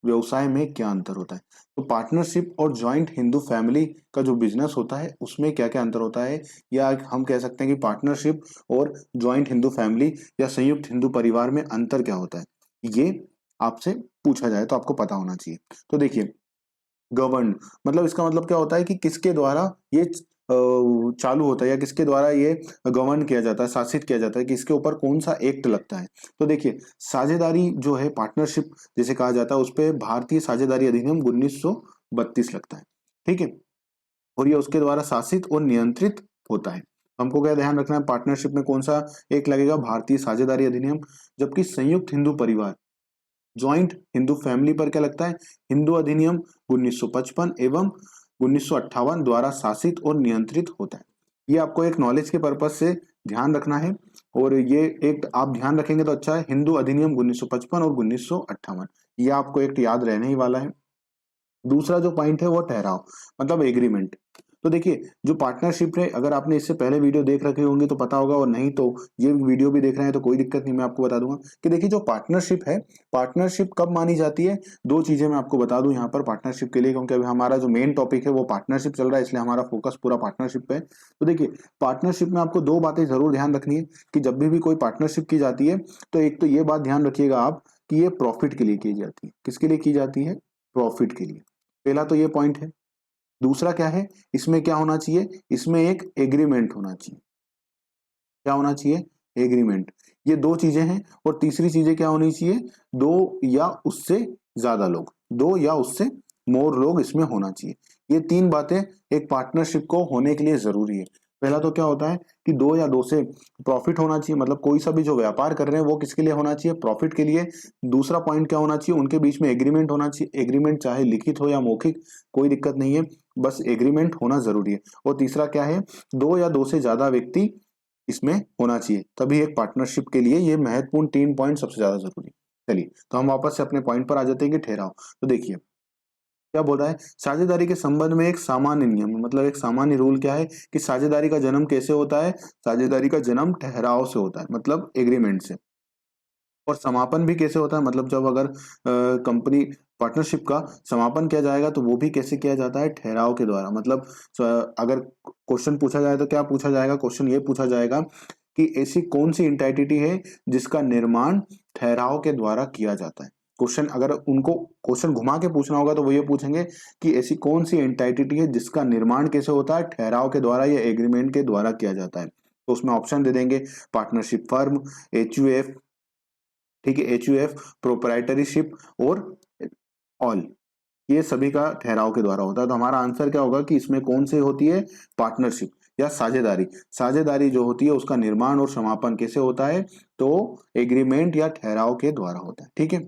व्यवसाय में क्या अंतर होता है। तो पार्टनरशिप और जॉइंट हिंदू फैमिली का जो बिजनेस होता है उसमें क्या क्या अंतर होता है, या हम कह सकते हैं कि पार्टनरशिप और जॉइंट हिंदू फैमिली या संयुक्त हिंदू परिवार में अंतर क्या होता है, ये आपसे पूछा जाए तो आपको पता होना चाहिए। तो देखिए, गवर्न मतलब इसका मतलब क्या होता है कि किसके द्वारा ये चालू होता है या किसके द्वारा ये गवर्न किया जाता है, शासित किया जाता है, कि इसके ऊपर कौन सा एक्ट लगता है। तो देखिए, साझेदारी जो है, पार्टनरशिप जिसे कहा जाता है, उस पे भारतीय साझेदारी अधिनियम 1932 लगता है। ठीक है, और ये उसके द्वारा शासित और नियंत्रित होता है। हमको क्या ध्यान रखना है, पार्टनरशिप में कौन सा एक लगेगा, भारतीय साझेदारी अधिनियम। जबकि संयुक्त हिंदू परिवार, ज्वाइंट हिंदू फैमिली पर क्या लगता है, हिंदू अधिनियम 1955 एवं 1958 द्वारा शासित और नियंत्रित होता है। ये आपको एक नॉलेज के पर्पज से ध्यान रखना है, और ये एक आप ध्यान रखेंगे तो अच्छा है। हिंदू अधिनियम 1955 और 1958, ये आपको एक याद रहने ही वाला है। दूसरा जो पॉइंट है वो ठहराव, मतलब एग्रीमेंट। तो देखिए, जो पार्टनरशिप है, अगर आपने इससे पहले वीडियो देख रखे होंगे तो पता होगा, और नहीं तो ये वीडियो भी देख रहे हैं तो कोई दिक्कत नहीं, मैं आपको बता दूंगा कि देखिए, जो पार्टनरशिप है, पार्टनरशिप कब मानी जाती है। दो चीजें मैं आपको बता दूं यहाँ पर पार्टनरशिप के लिए, क्योंकि अभी हमारा जो मेन टॉपिक है वो पार्टनरशिप चल रहा है, इसलिए हमारा फोकस पूरा पार्टनरशिप पे है। तो देखिए, पार्टनरशिप में आपको दो बातें जरूर ध्यान रखनी है कि जब भी कोई पार्टनरशिप की जाती है, तो एक तो ये बात ध्यान रखिएगा आप कि ये प्रॉफिट के लिए की जाती है। किसके लिए की जाती है, प्रॉफिट के लिए। पहला तो ये पॉइंट है। दूसरा क्या है, इसमें क्या होना चाहिए, इसमें एक एग्रीमेंट होना चाहिए। क्या होना चाहिए, एग्रीमेंट। ये दो चीजें हैं। और तीसरी चीजें क्या होनी चाहिए, दो या उससे ज्यादा लोग, दो या उससे मोर लोग इसमें होना चाहिए। ये तीन बातें एक पार्टनरशिप को होने के लिए जरूरी है। पहला तो क्या होता है कि दो या दो से प्रॉफिट होना चाहिए, मतलब कोई सा भी जो व्यापार कर रहे हैं वो किसके लिए होना चाहिए, प्रॉफिट के लिए। दूसरा पॉइंट क्या होना चाहिए, उनके बीच में एग्रीमेंट होना चाहिए। एग्रीमेंट चाहे लिखित हो या मौखिक, कोई दिक्कत नहीं है, बस एग्रीमेंट होना जरूरी है। और तीसरा क्या है, दो या दो से ज्यादा व्यक्ति इसमें होना चाहिए, तभी एक पार्टनरशिप के लिए ये महत्वपूर्ण तीन पॉइंट सबसे ज्यादा जरूरी है। चलिए, तो हम वापस से अपने पॉइंट पर आ जाते हैं कि ठहराव। तो देखिए, क्या बोल रहा है, साझेदारी के संबंध में एक सामान्य नियम, मतलब एक सामान्य रूल क्या है कि साझेदारी का जन्म कैसे होता है, साझेदारी का जन्म ठहराव से होता है, मतलब एग्रीमेंट से। और समापन भी कैसे होता है, मतलब जब अगर कंपनी पार्टनरशिप का समापन किया जाएगा तो वो भी कैसे किया जाता है, ठहराव के द्वारा। मतलब अगर क्वेश्चन पूछा जाए तो क्या पूछा जाएगा, क्वेश्चन ये पूछा जाएगा कि ऐसी कौन सी एंटिटी है जिसका निर्माण ठहराव के द्वारा किया जाता है। क्वेश्चन अगर उनको क्वेश्चन घुमा के पूछना होगा तो वो ये पूछेंगे कि ऐसी कौन सी एंटिटी है जिसका निर्माण कैसे होता है, ठहराव के द्वारा या एग्रीमेंट के द्वारा किया जाता है। तो उसमें ऑप्शन दे देंगे, पार्टनरशिप फर्म, एचयूएफ, ठीक है, एचयूएफ, प्रोप्राइटरीशिप और ऑल, ये सभी का ठहराव के द्वारा होता है। तो हमारा आंसर क्या होगा कि इसमें कौन से होती है, पार्टनरशिप या साझेदारी। साझेदारी जो होती है उसका निर्माण और समापन कैसे होता है, तो एग्रीमेंट या ठहराव के द्वारा होता है। ठीक है,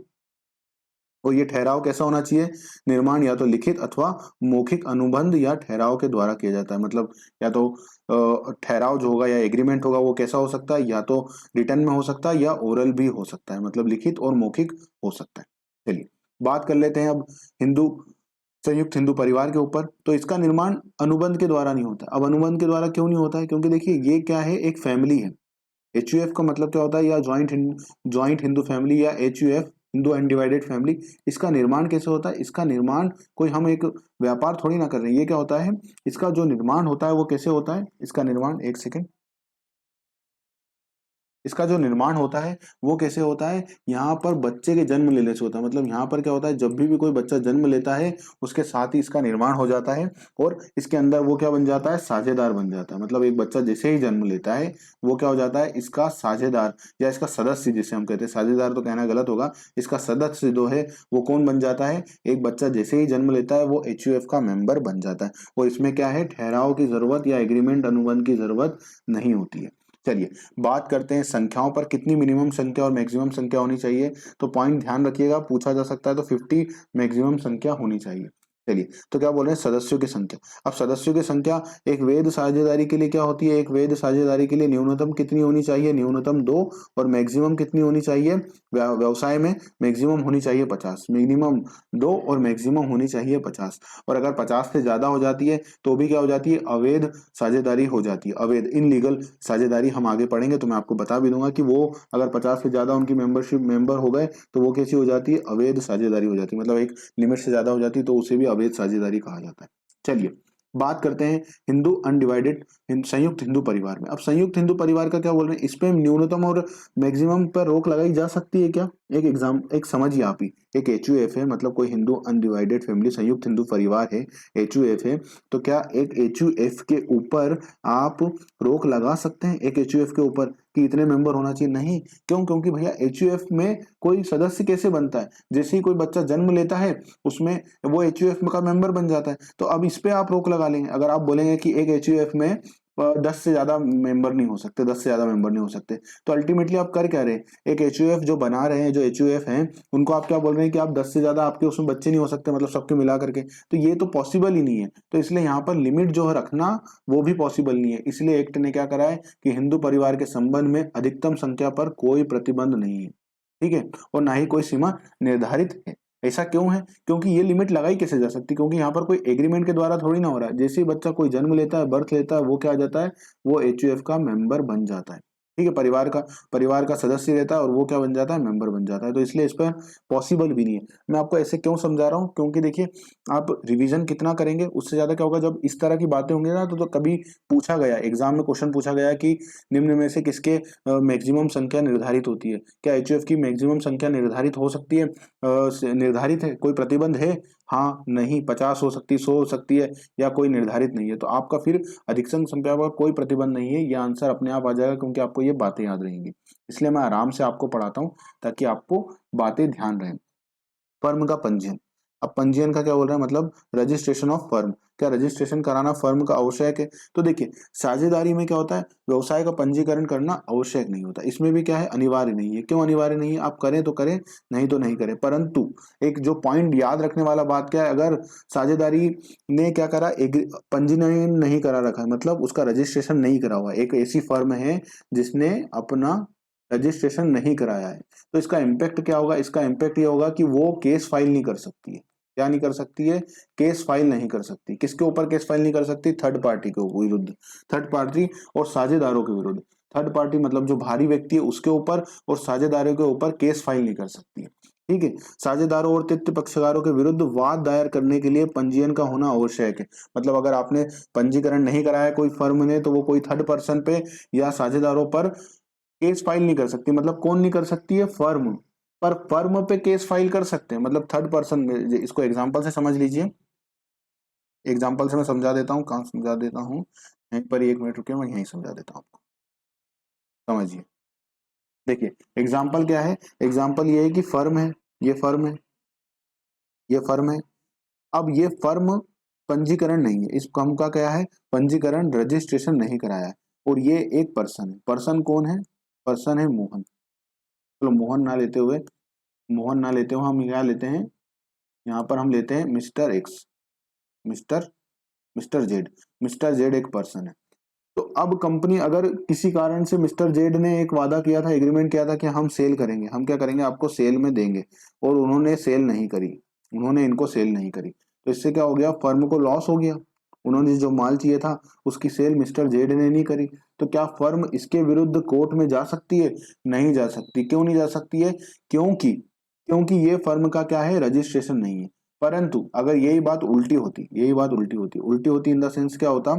और ये ठहराव कैसा होना चाहिए, निर्माण या तो लिखित अथवा मौखिक अनुबंध या ठहराव के द्वारा किया जाता है। मतलब या तो ठहराव जो होगा या एग्रीमेंट होगा वो कैसा हो सकता है, या तो रिटर्न में हो सकता है या ओरल भी हो सकता है, मतलब लिखित और मौखिक हो सकता है। चलिए, बात कर लेते हैं अब हिंदू संयुक्त हिंदू परिवार के ऊपर। तो इसका निर्माण अनुबंध के द्वारा नहीं होता। अब अनुबंध के द्वारा क्यों नहीं होता है, क्योंकि देखिए ये क्या है, एक फैमिली है। एचयूएफ का मतलब क्या होता है, या ज्वाइंट हिंदू फैमिली या एचयूएफ, हिंदू अनडिवाइडेड फैमिली। इसका निर्माण कैसे होता है, इसका निर्माण कोई हम एक व्यापार थोड़ी ना कर रहे हैं। ये क्या होता है, इसका जो निर्माण होता है वो कैसे होता है, इसका निर्माण, एक सेकेंड, इसका जो निर्माण होता है वो कैसे होता है, यहाँ पर बच्चे के जन्म लेने से होता है। मतलब यहाँ पर क्या होता है, जब भी कोई बच्चा जन्म लेता है उसके साथ ही इसका निर्माण हो जाता है, और इसके अंदर वो क्या बन जाता है, साझेदार बन जाता है। मतलब एक बच्चा जैसे ही जन्म लेता है वो क्या हो जाता है, इसका साझेदार या इसका सदस्य जिसे हम कहते हैं, साझेदार तो कहना गलत होगा, इसका सदस्य जो है वो कौन बन जाता है, एक बच्चा जैसे ही जन्म लेता है वो एचयूएफ का मेंबर बन जाता है। और इसमें क्या है, ठहराव की जरूरत या एग्रीमेंट अनुबंध की जरूरत नहीं होती है। चलिए, बात करते हैं संख्याओं पर, कितनी मिनिमम संख्या और मैक्सिमम संख्या होनी चाहिए। तो पॉइंट ध्यान रखिएगा, पूछा जा सकता है तो 50 मैक्सिमम संख्या होनी चाहिए। चलिए, तो क्या बोल रहे हैं, सदस्यों की संख्या। अब सदस्यों की संख्या एक वैध साझेदारी के लिए क्या होती है, एक वैध साझेदारी के लिए न्यूनतम कितनी होनी चाहिए, न्यूनतम 2, और मैक्सिमम कितनी होनी चाहिए, व्यवसाय में मैक्सिमम होनी चाहिए 50, मिनिमम 2 और मैक्सिमम होनी चाहिए 50। और अगर 50 से ज्यादा हो जाती है तो भी क्या हो जाती है, अवैध साझेदारी हो जाती है, अवैध इनलीगल साझेदारी। हम आगे पढ़ेंगे तो मैं आपको बता भी दूंगा कि वो अगर 50 से ज्यादा उनकी मेंबरशिप मेंबर हो गए तो वो कैसी हो जाती है, अवैध साझेदारी हो जाती है, मतलब एक लिमिट से ज्यादा हो जाती है तो उसे भी अवैध साझेदारी कहा जाता है। चलिए, बात करते हैं हिंदू अनडिवाइडेड संयुक्त हिंदू परिवार में। अब संयुक्त हिंदू परिवार का क्या बोल रहे हैं, इस पे न्यूनतम और मैक्सिमम पर रोक लगाई जा सकती है क्या। एक समझिए आप ही, एक एचयूएफ है, मतलब कोई हिंदू अनडिवाइडेड फैमिली संयुक्त हिंदू परिवार है, एचयूएफ है, तो क्या एक एचयूएफ के ऊपर आप रोक लगा सकते हैं, एक एचयूएफ के ऊपर कि इतने मेंबर होना चाहिए, नहीं। क्यों, क्योंकि भैया एचयूएफ में कोई सदस्य कैसे बनता है, जैसे ही कोई बच्चा जन्म लेता है उसमें वो एचयूएफ का मेंबर बन जाता है। तो अब इस पे आप रोक लगा लेंगे, अगर आप बोलेंगे कि एक एचयूएफ में 10 से ज्यादा मेंबर नहीं हो सकते, 10 से ज्यादा मेंबर नहीं हो सकते, तो अल्टीमेटली आप कर क्या रहे हैं, एक एचयूएफ जो बना रहे हैं, जो एचयूएफ हैं, उनको आप क्या बोल रहे हैं कि आप 10 से ज्यादा आपके उसमें बच्चे नहीं हो सकते, मतलब सबके मिला करके, तो ये तो पॉसिबल ही नहीं है। तो इसलिए यहाँ पर लिमिट जो है रखना वो भी पॉसिबल नहीं है। इसलिए एक्ट ने क्या करा है कि हिंदू परिवार के संबंध में अधिकतम संख्या पर कोई प्रतिबंध नहीं है, ठीक है, और ना ही कोई सीमा निर्धारित है। ऐसा क्यों है, क्योंकि ये लिमिट लगाई कैसे जा सकती, क्योंकि यहाँ पर कोई एग्रीमेंट के द्वारा थोड़ी ना हो रहा है। जैसे ही बच्चा कोई जन्म लेता है, बर्थ लेता है, वो क्या आ जाता है, वो एचयूएफ का मेंबर बन जाता है, ठीक है, परिवार का सदस्य रहता है और वो क्या बन जाता है, मेंबर बन जाता है। तो इसलिए इस पर पॉसिबल भी नहीं है। मैं आपको ऐसे क्यों समझा रहा हूँ, क्योंकि देखिए आप रिवीजन कितना करेंगे उससे ज्यादा क्या होगा, जब इस तरह की बातें होंगी ना तो कभी पूछा गया एग्जाम में, क्वेश्चन पूछा गया कि निम्न में से किसके मैक्सिमम संख्या निर्धारित होती है, क्या एचयूएफ की मैक्सिमम संख्या निर्धारित हो सकती है, निर्धारित है, कोई प्रतिबंध है, हाँ नहीं, 50 हो सकती है, 100 हो सकती है, या कोई निर्धारित नहीं है, तो आपका फिर अधिकतम संख्या पर कोई प्रतिबंध नहीं है, ये आंसर अपने आप आ जाएगा, क्योंकि आपको ये बातें याद रहेंगी। इसलिए मैं आराम से आपको पढ़ाता हूँ ताकि आपको बातें ध्यान रहें। फर्म का पंजीयन। अब पंजीयन का क्या बोल रहा है, मतलब रजिस्ट्रेशन ऑफ फर्म, क्या रजिस्ट्रेशन कराना फर्म का आवश्यक है। तो देखिए साझेदारी में क्या होता है, व्यवसाय का पंजीकरण करना आवश्यक नहीं होता, इसमें भी क्या है, अनिवार्य नहीं है। क्यों अनिवार्य नहीं है, आप करें तो करें, नहीं तो नहीं करें। परंतु एक जो पॉइंट याद रखने वाला बात क्या है, अगर साझेदारी ने क्या करा, एक पंजीयन नहीं करा रखा है, मतलब उसका रजिस्ट्रेशन नहीं करा हुआ है, एक ऐसी फर्म है जिसने अपना रजिस्ट्रेशन नहीं कराया है, तो इसका इम्पैक्ट क्या होगा, इसका इम्पैक्ट ये होगा कि वो केस फाइल नहीं कर सकती है। क्या नहीं कर सकती है, केस फाइल नहीं कर सकती। किसके ऊपर केस फाइल नहीं कर सकती, थर्ड पार्टी के विरुद्ध, थर्ड पार्टी और साझेदारों के विरुद्ध। थर्ड पार्टी मतलब जो भारी व्यक्ति है उसके ऊपर, और साझेदारों के ऊपर केस फाइल नहीं कर सकती है, ठीक है। साझेदारों और तृतीय पक्षकारों के विरुद्ध वाद दायर करने के लिए पंजीयन का होना आवश्यक है। मतलब अगर आपने पंजीकरण नहीं कराया कोई फर्म ने, तो वो कोई थर्ड पर्सन पे या साझेदारों पर केस फाइल नहीं कर सकती। मतलब कौन नहीं कर सकती है, फर्म, पर फर्म पे केस फाइल कर सकते हैं, मतलब थर्ड पर्सन में। इसको एग्जांपल से समझ लीजिए, एग्जांपल से मैं समझा देता हूँ, कहाँ समझा देता हूँ, यहीं पर 1 मिनट रुकिए, मैं यहीं समझा देता हूँ आपको, समझिए। देखिए एग्जाम्पल क्या है, एग्जाम्पल ये है कि फर्म है, ये फर्म है, ये फर्म है। अब ये फर्म पंजीकरण नहीं है, इस फर्म का क्या है, पंजीकरण रजिस्ट्रेशन नहीं कराया है, और ये एक पर्सन है। पर्सन कौन है, पर्सन है मोहन। चलो मोहन ना लेते हुए, मोहन ना लेते हुए हम क्या लेते हैं, यहाँ पर हम लेते हैं mister x, mister mister Z. Mister Z एक पर्सन है। तो अब कंपनी अगर किसी कारण से, मिस्टर जेड ने एक वादा किया था, एग्रीमेंट किया था कि हम सेल करेंगे, हम क्या करेंगे, आपको सेल में देंगे, और उन्होंने सेल नहीं करी, उन्होंने इनको सेल नहीं करी, तो इससे क्या हो गया, फर्म को लॉस हो गया। उन्होंने जो माल चाहिए था उसकी सेल मिस्टर जेड ने नहीं करी, तो क्या फर्म इसके विरुद्ध कोर्ट में जा सकती है, नहीं जा सकती। क्यों नहीं जा सकती है, क्योंकि क्योंकि ये फर्म का क्या है, रजिस्ट्रेशन नहीं है। परंतु अगर यही बात उल्टी होती, यही बात उल्टी होती इन द सेंस क्या होता,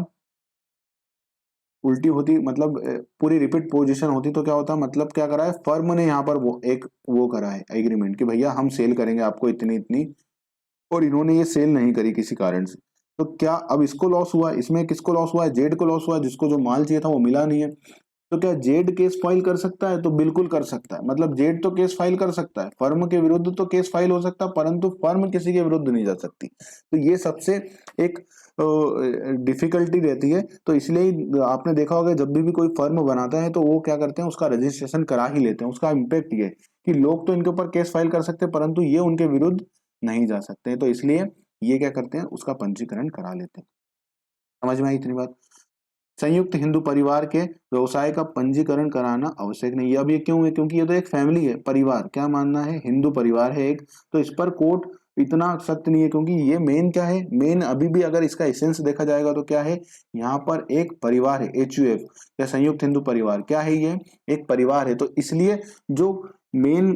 उल्टी होती मतलब पूरी रिपीट पोजीशन होती, तो क्या होता, मतलब क्या करा है फर्म ने यहाँ पर, वो करा है एग्रीमेंट कि भैया हम सेल करेंगे आपको इतनी इतनी, और इन्होंने ये सेल नहीं करी किसी कारण से। तो क्या अब इसको लॉस हुआ, इसमें किसको लॉस हुआ है, जेड को लॉस हुआ है, जिसको जो माल चाहिए था वो मिला नहीं है। तो क्या जेड केस फाइल कर सकता है, तो बिल्कुल कर सकता है। मतलब जेड तो केस फाइल कर सकता है, फर्म के विरुद्ध तो केस फाइल हो सकता है, परंतु फर्म किसी के विरुद्ध नहीं जा सकती। तो ये सबसे एक डिफिकल्टी रहती है। तो इसलिए आपने देखा होगा जब भी कोई फर्म बनाता है तो वो क्या करते हैं, उसका रजिस्ट्रेशन करा ही लेते हैं। उसका इम्पैक्ट ये है कि लोग तो इनके ऊपर केस फाइल कर सकते हैं, परंतु ये उनके विरुद्ध नहीं जा सकते। तो इसलिए ये क्या करते हैं, उसका पंजीकरण करा लेते हैं। समझ में आई इतनी बात? संयुक्त हिंदू परिवार के व्यवसाय का पंजीकरण कराना आवश्यक नहीं है। अब ये क्यों है? क्योंकि ये तो एक फैमिली है, परिवार, क्या मानना है, हिंदू परिवार है एक, तो इस पर कोर्ट इतना सख्त नहीं है, क्योंकि ये मेन क्या है, मेन अभी भी अगर इसका एसेंस देखा जाएगा तो क्या है, यहाँ पर एक परिवार है, एचयूएफ या संयुक्त हिंदू परिवार, क्या है ये, एक परिवार है। तो इसलिए जो मेन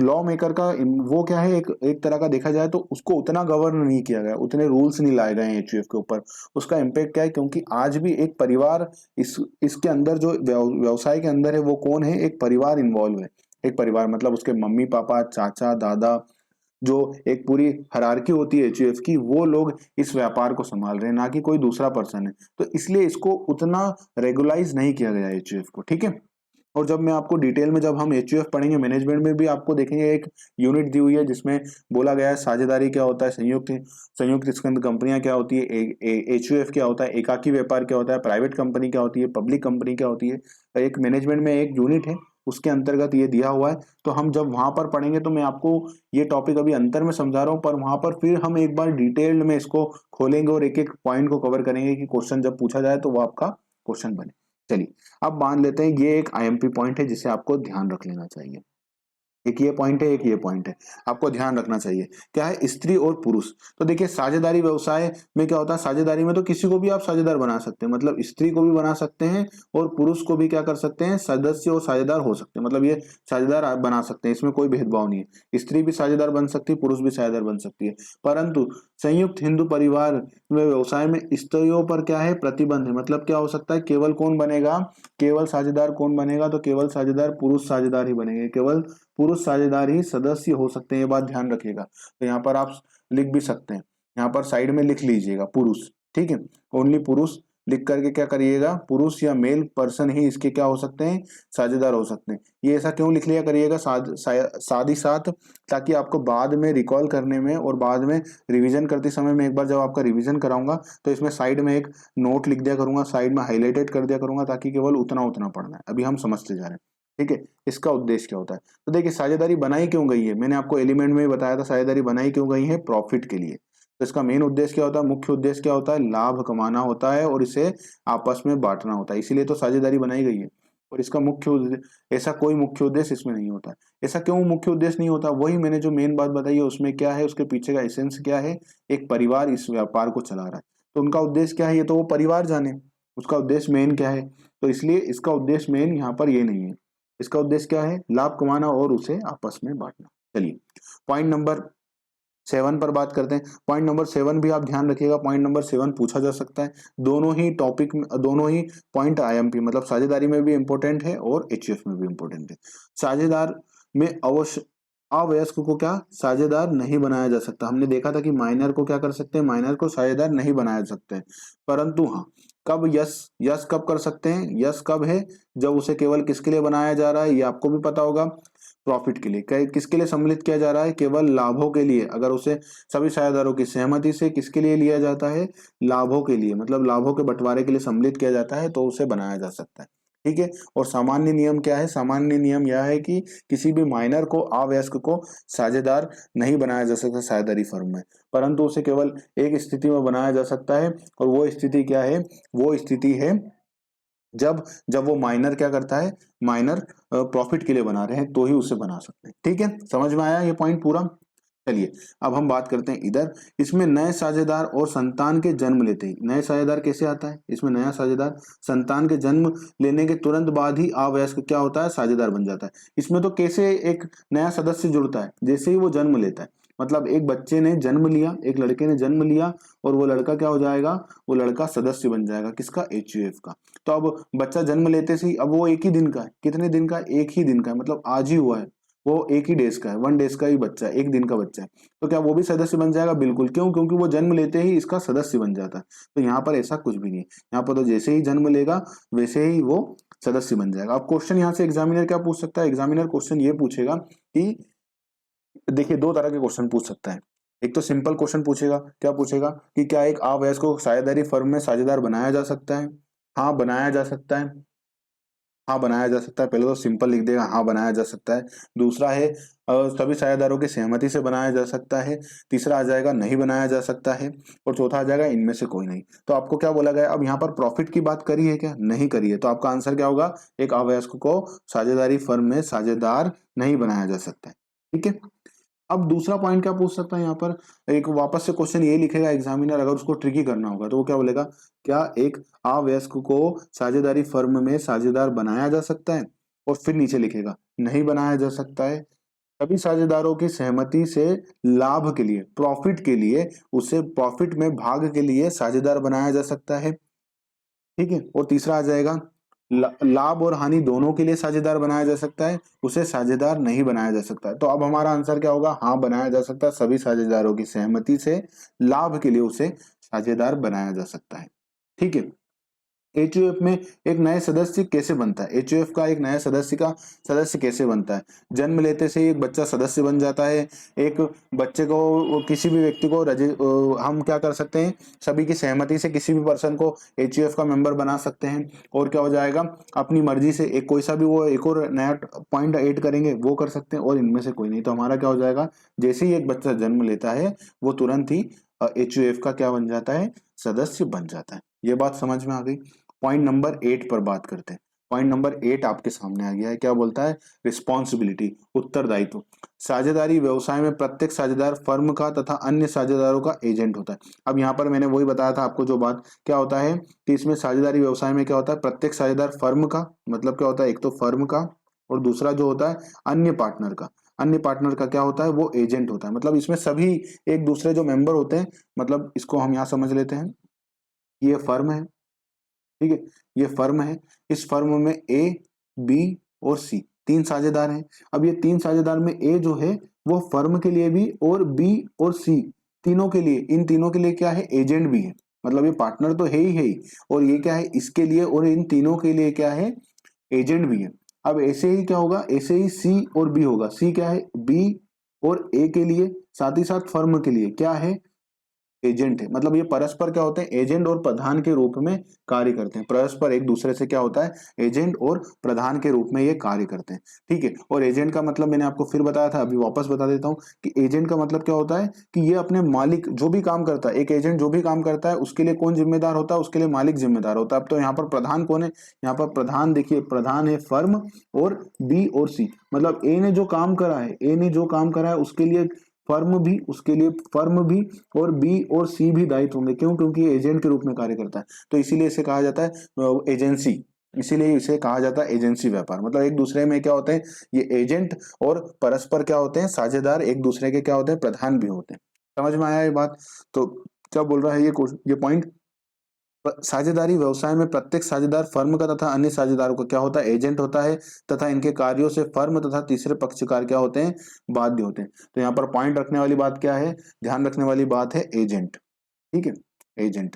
लॉ मेकर का वो क्या है, एक एक तरह का देखा जाए तो उसको उतना गवर्न नहीं किया गया, उतने रूल्स नहीं लाए गए एचयूएफ के ऊपर। उसका इम्पैक्ट क्या है, क्योंकि आज भी एक परिवार इसके अंदर जो व्यवसाय के अंदर है वो कौन है, एक परिवार इन्वॉल्व है। एक परिवार मतलब उसके मम्मी पापा, चाचा, दादा, जो एक पूरी हरारकी होती है एचयूएफ की, वो लोग इस व्यापार को संभाल रहे हैं, ना कि कोई दूसरा पर्सन है। तो इसलिए इसको उतना रेगुलाइज नहीं किया गया एचयूएफ को, ठीक है। और जब मैं आपको डिटेल में, जब हम एचयूएफ पढ़ेंगे मैनेजमेंट में भी आपको देखेंगे, एक यूनिट दी हुई है जिसमें बोला गया है साझेदारी क्या होता है, संयुक्त संयुक्त स्कंद कंपनियां क्या होती है, एचयूएफ क्या होता है, एकाकी व्यापार क्या होता है, प्राइवेट कंपनी क्या होती है, पब्लिक कंपनी क्या होती है। एक मैनेजमेंट में एक यूनिट है, उसके अंतर्गत ये दिया हुआ है। तो हम जब वहां पर पढ़ेंगे तो मैं आपको ये टॉपिक अभी अंतर में समझा रहा हूँ, पर वहां पर फिर हम एक बार डिटेल्ड में इसको खोलेंगे और एक एक पॉइंट को कवर करेंगे कि क्वेश्चन जब पूछा जाए तो वो आपका क्वेश्चन बने। चलिए अब मान लेते हैं ये एक आईएमपी पॉइंट है जिसे आपको ध्यान रख लेना चाहिए। एक ये पॉइंट है, एक ये पॉइंट है, आपको ध्यान रखना चाहिए। क्या है, स्त्री और पुरुष। तो देखिए साझेदारी व्यवसाय में क्या होता है, साझेदारी में तो किसी को भी आप साझेदार बना सकते हैं, मतलब स्त्री को भी बना सकते हैं और पुरुष को भी क्या कर सकते हैं, सदस्य और साझेदार हो सकते हैं, मतलब ये साझेदार आप बना सकते हैं, इसमें कोई भेदभाव नहीं है। स्त्री भी साझेदार बन सकती है, पुरुष भी साझेदार बन सकती है। परंतु संयुक्त हिंदू परिवार में व्यवसाय में स्त्रियों पर क्या है, प्रतिबंध है। मतलब क्या हो सकता है, केवल कौन बनेगा, केवल साझेदार कौन बनेगा, तो केवल साझेदार पुरुष साझेदार ही बनेंगे, केवल पुरुष साझेदार ही सदस्य हो सकते हैं, ये बात ध्यान रखिएगा। तो यहाँ पर आप लिख भी सकते हैं, यहाँ पर साइड में लिख लीजिएगा पुरुष, ठीक है, ओनली पुरुष लिख करके क्या करिएगा, पुरुष या मेल पर्सन ही इसके क्या हो सकते हैं, साझेदार हो सकते हैं। ये ऐसा क्यों लिख लिया करिएगा, साथ ही साथ, ताकि आपको बाद में रिकॉल करने में और बाद में रिवीजन करते समय में, एक बार जब आपका रिवीजन कराऊंगा तो इसमें साइड में एक नोट लिख दिया करूंगा, साइड में हाईलाइटेड कर दिया करूंगा, ताकि केवल उतना उतना पढ़ना है। अभी हम समझते जा रहे हैं, ठीक है। इसका उद्देश्य क्या होता है, तो देखिए साझेदारी बनाई क्यों गई है, मैंने आपको एलिमेंट में ही बताया था, साझेदारी बनाई क्यों गई है, प्रॉफिट के लिए। तो इसका मेन उद्देश्य क्या होता है, मुख्य उद्देश्य क्या होता है, लाभ कमाना होता है और इसे आपस में बांटना होता है, इसीलिए तो साझेदारी बनाई गई है। और इसका ऐसा कोई मुख्य उद्देश्य इसमें नहीं होता। ऐसा क्यों मुख्य उद्देश्य नहीं होता, वही मैंने जो मेन बात बताई है उसमें क्या है, उसके पीछे का एसेंस क्या है, एक परिवार इस व्यापार को चला रहा है, तो उनका उद्देश्य क्या है ये तो वो परिवार जाने, उसका उद्देश्य मेन क्या है। तो इसलिए इसका उद्देश्य मेन यहाँ पर ये नहीं है, इसका उद्देश्य क्या है, लाभ कमाना और उसे आपस में बांटना। चलिए पॉइंट नंबर 7 पर बात करते हैं। पॉइंट नंबर 7 भी आप ध्यान रखिएगा, पॉइंट नंबर 7 पूछा जा सकता है। दोनों ही टॉपिक में, दोनों ही पॉइंट आईएमपी मतलब साझेदारी में भी इंपॉर्टेंट है और एचयूएफ में भी इंपॉर्टेंट है। साझेदार में अवश्य अवयस्क को क्या साझेदार नहीं बनाया जा सकता। हमने देखा था कि माइनर को क्या कर सकते हैं, माइनर को साझेदार नहीं बनाया जा सकते हैं। परंतु हाँ, कब यस, यस कब कर सकते हैं, यस कब है, जब उसे केवल किसके लिए बनाया जा रहा है, ये आपको भी पता होगा, प्रॉफिट के लिए। किसके लिए सम्मिलित किया जा रहा है, केवल लाभों के लिए। अगर उसे सभी साझेदारों की सहमति से किसके लिए लिया जाता है, लाभों के लिए, मतलब लाभों के बंटवारे के लिए सम्मिलित किया जाता है, तो उसे बनाया जा सकता है, ठीक है। और सामान्य नियम क्या है, सामान्य नियम यह है कि किसी भी माइनर को, अवयस्क को साझेदार नहीं बनाया जा सकता साझेदारी फर्म में, परंतु उसे केवल एक स्थिति में बनाया जा सकता है। और वो स्थिति क्या है, वो स्थिति है जब जब वो माइनर क्या करता है, माइनर प्रॉफिट के लिए बना रहे हैं, तो ही उसे बना सकते हैं, ठीक है। समझ में आया ये पॉइंट पूरा। चलिए अब हम बात करते हैं इधर, इसमें नए साझेदार और संतान के जन्म लेते ही, नए साझेदार कैसे आता है, इसमें नया साझेदार संतान के जन्म लेने के तुरंत बाद ही अवयस्क क्या होता है, साझेदार बन जाता है। इसमें तो कैसे एक नया सदस्य जुड़ता है, जैसे ही वो जन्म लेता है, मतलब एक बच्चे ने जन्म लिया, एक लड़के ने जन्म लिया, और वो लड़का क्या हो जाएगा, वो लड़का सदस्य बन जाएगा किसका, एचयूएफ का। तो अब बच्चा जन्म लेते से ही, अब वो एक ही दिन का है, कितने दिन का, एक ही दिन का है, मतलब आज ही हुआ है, वो एक ही डेज का है, 1 डेज का ही बच्चा है, एक दिन का बच्चा है। तो क्या वो भी सदस्य बन जाएगा, बिल्कुल, क्यों, क्योंकि वो जन्म लेते ही इसका सदस्य बन जाता है। तो यहाँ पर ऐसा कुछ भी नहीं है, यहाँ पर तो जैसे ही जन्म लेगा वैसे ही वो सदस्य बन जाएगा। अब क्वेश्चन यहाँ से एग्जामिनर क्या पूछ सकता है, एग्जामिनर क्वेश्चन ये पूछेगा कि, देखिए दो तरह के क्वेश्चन पूछ सकता है। एक तो सिंपल क्वेश्चन पूछेगा, क्या पूछेगा कि क्या एक अवयस्क को साझेदारी फर्म में साझेदार बनाया जा सकता है, हाँ बनाया जा सकता है। हाँ बनाया जा सकता है, पहले तो सिंपल लिख देगा हाँ बनाया जा सकता है। दूसरा है सभी साझेदारों की सहमति से बनाया जा सकता है। तीसरा आ जाएगा नहीं बनाया जा सकता है। और चौथा आ जाएगा इनमें से कोई नहीं। तो आपको क्या बोला गया, अब यहाँ पर प्रॉफिट की बात करी है क्या, नहीं करी है, तो आपका आंसर क्या होगा, एक अवयस्क को साझेदारी फर्म में साझेदार नहीं बनाया जा सकता है। ठीक है। अब दूसरा पॉइंट क्या पूछ सकता है यहाँ पर, एक वापस से क्वेश्चन ये लिखेगा एग्जामिनर, अगर उसको ट्रिकी करना होगा तो वो क्या बोलेगा, क्या एक अवयस्क को साझेदारी फर्म में साझेदार बनाया जा सकता है, और फिर नीचे लिखेगा नहीं बनाया जा सकता है। सभी साझेदारों की सहमति से लाभ के लिए, प्रॉफिट के लिए, उसे प्रॉफिट में भाग के लिए साझेदार बनाया जा सकता है। ठीक है। और तीसरा आ जाएगा लाभ और हानि दोनों के लिए साझेदार बनाया जा सकता है, उसे साझेदार नहीं बनाया जा सकता है। तो अब हमारा आंसर क्या होगा, हाँ बनाया जा सकता है, सभी साझेदारों की सहमति से लाभ के लिए उसे साझेदार बनाया जा सकता है। ठीक है। एचयूएफ में एक नए सदस्य कैसे बनता है, एचयूएफ का एक नया सदस्य कैसे बनता है, जन्म लेते से ही एक बच्चा सदस्य बन जाता है। एक बच्चे को, किसी भी व्यक्ति को हम क्या कर सकते हैं, सभी की सहमति से किसी भी पर्सन को एचयूएफ का मेंबर बना सकते हैं। और क्या हो जाएगा, अपनी मर्जी से एक कोई सा भी वो एक और नया पॉइंट ऐड करेंगे वो कर सकते हैं, और इनमें से कोई नहीं। तो हमारा क्या हो जाएगा, जैसे ही एक बच्चा जन्म लेता है वो तुरंत ही एचयूएफ का क्या बन जाता है, सदस्य बन जाता है। ये बात समझ में आ गई। पॉइंट नंबर 8 पर बात करते हैं। पॉइंट नंबर 8 आपके सामने आ गया है, क्या बोलता है, रिस्पॉन्सिबिलिटी, उत्तरदायित्व। साझेदारी व्यवसाय में प्रत्येक साझेदार फर्म का तथा अन्य साझेदारों का एजेंट होता है। अब यहाँ पर मैंने वही बताया था आपको, जो बात क्या होता है कि इसमें साझेदारी व्यवसाय में क्या होता है, प्रत्येक साझेदार फर्म का, मतलब क्या होता है, एक तो फर्म का, और दूसरा जो होता है अन्य पार्टनर का। अन्य पार्टनर का क्या होता है, वो एजेंट होता है। मतलब इसमें सभी एक दूसरे जो मेंबर होते हैं, मतलब इसको हम यहाँ समझ लेते हैं, ये फर्म है, ठीक है, ये फर्म है। इस फर्म में ए, बी और सी तीन साझेदार हैं। अब ये तीन साझेदार में ए जो है वो फर्म के लिए भी, और बी और सी तीनों के लिए, इन तीनों के लिए क्या है, एजेंट भी है। मतलब ये पार्टनर तो है ही, और ये क्या है, इसके लिए और इन तीनों के लिए क्या है, एजेंट भी है। अब ऐसे ही क्या होगा, ऐसे ही सी और बी होगा। सी क्या है, बी और ए के लिए, साथ ही साथ फर्म के लिए क्या है, एजेंट है। मतलब ये परस्पर क्या होते हैं, एजेंट और प्रधान के रूप में कार्य करते हैं। परस्पर एक दूसरे से क्या होता है, एजेंट और प्रधान के रूप में ये कार्य करते हैं। ठीक है। और एजेंट का मतलब मैंने आपको फिर बताया था, अभी वापस बता देता हूं कि एजेंट का मतलब क्या होता है कि ये अपने मालिक जो भी काम करता है, एक एजेंट जो भी काम करता है उसके लिए कौन जिम्मेदार होता है, उसके लिए मालिक जिम्मेदार होता है। अब तो यहाँ पर प्रधान कौन है, यहाँ पर प्रधान देखिए, प्रधान है फर्म और बी और सी। मतलब ए ने जो काम करा है, ए ने जो काम करा है उसके लिए फर्म भी, उसके लिए फर्म भी और बी और सी भी दायित्व होंगे। क्यों, क्योंकि एजेंट के रूप में कार्य करता है। तो इसीलिए इसे कहा जाता है एजेंसी, इसीलिए इसे कहा जाता है एजेंसी व्यापार। मतलब एक दूसरे में क्या होते हैं, ये एजेंट और परस्पर क्या होते हैं, साझेदार एक दूसरे के क्या होते हैं, प्रधान भी होते हैं। समझ में आया ये बात। तो क्या बोल रहा है ये पॉइंट, साझेदारी व्यवसाय में प्रत्येक साझेदार फर्म का तथा अन्य साझेदारों का क्या होता है, एजेंट होता है, तथा इनके कार्यों से फर्म तथा तीसरे पक्षकार क्या होते हैं, बाध्य होते हैं। तो यहाँ पर पॉइंट रखने वाली बात क्या है, ध्यान रखने वाली बात है एजेंट। ठीक है, एजेंट,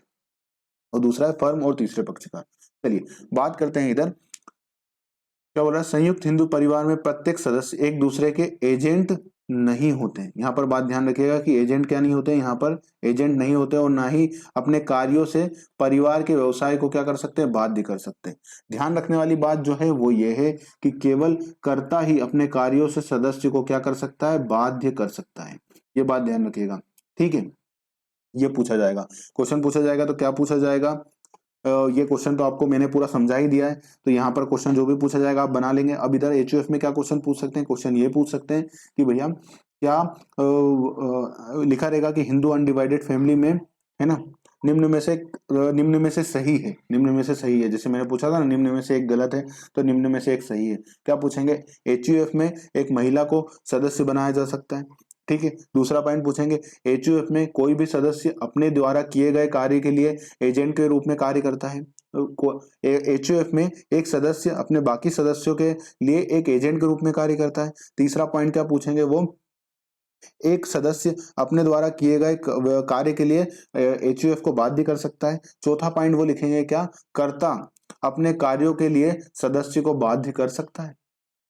और दूसरा है फर्म और तीसरे पक्षकार। चलिए बात करते हैं इधर, क्या बोल रहा है, संयुक्त हिंदू परिवार में प्रत्येक सदस्य एक दूसरे के एजेंट नहीं होते हैं। यहाँ पर बात ध्यान रखिएगा कि एजेंट क्या नहीं होते हैं, यहाँ पर एजेंट नहीं होते, और ना ही अपने कार्यों से परिवार के व्यवसाय को क्या कर सकते हैं, बाध्य कर सकते हैं। ध्यान रखने वाली बात जो है वो ये है कि केवल कर्ता ही अपने कार्यों से सदस्य को क्या कर सकता है, बाध्य कर सकता है। ये बात ध्यान रखिएगा। ठीक है। ये पूछा जाएगा, क्वेश्चन पूछा जाएगा तो क्या पूछा जाएगा, ये क्वेश्चन तो आपको मैंने पूरा समझा ही दिया है। तो यहाँ पर क्वेश्चन जो भी पूछा जाएगा आप बना लेंगे। अब इधर एचयूएफ में क्या क्वेश्चन पूछ सकते हैं, क्वेश्चन ये पूछ सकते हैं कि भैया क्या लिखा रहेगा कि हिंदू अनडिवाइडेड फैमिली में, है ना, निम्न में से सही है, निम्न में से सही है। जैसे मैंने पूछा था ना, निम्न में से एक गलत है, तो निम्न में से एक सही है। क्या पूछेंगे, एचयूएफ में एक महिला को सदस्य बनाया जा सकता है। ठीक है। दूसरा पॉइंट पूछेंगे, एचयूएफ में कोई भी सदस्य अपने द्वारा किए गए कार्य के लिए एजेंट के रूप में कार्य करता है। एचयूएफ में एक सदस्य अपने बाकी सदस्यों के लिए एक एजेंट के रूप में कार्य करता है। तीसरा पॉइंट क्या पूछेंगे, वो एक सदस्य अपने द्वारा किए गए कार्य के लिए एचयूएफ को बाध्य कर सकता है। चौथा पॉइंट वो लिखेंगे क्या, कर्ता अपने कार्यों के लिए सदस्य को बाध्य कर सकता है।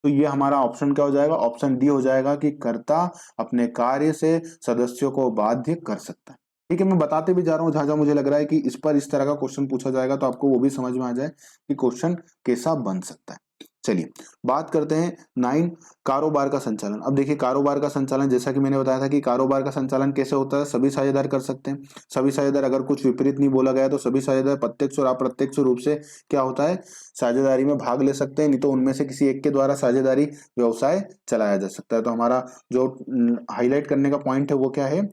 तो ये हमारा ऑप्शन क्या हो जाएगा, ऑप्शन डी हो जाएगा कि कर्ता अपने कार्य से सदस्यों को बाध्य कर सकता है। ठीक है, मैं बताते भी जा रहा हूँ जहां जहां मुझे लग रहा है कि इस पर इस तरह का क्वेश्चन पूछा जाएगा तो आपको वो भी समझ में आ जाए कि क्वेश्चन कैसा बन सकता है। चलिए बात करते हैं 9 कारोबार का संचालन। अब देखिए कारोबार का संचालन जैसा कि मैंने बताया था कि कारोबार का संचालन कैसे होता है, सभी साझेदार कर सकते हैं। सभी साझेदार, अगर कुछ विपरीत नहीं बोला गया तो सभी साझेदार प्रत्यक्ष और अप्रत्यक्ष रूप से क्या होता है, साझेदारी में भाग ले सकते हैं, नहीं तो उनमें से किसी एक के द्वारा साझेदारी व्यवसाय चलाया जा सकता है। तो हमारा जो हाईलाइट करने का पॉइंट है वो क्या है,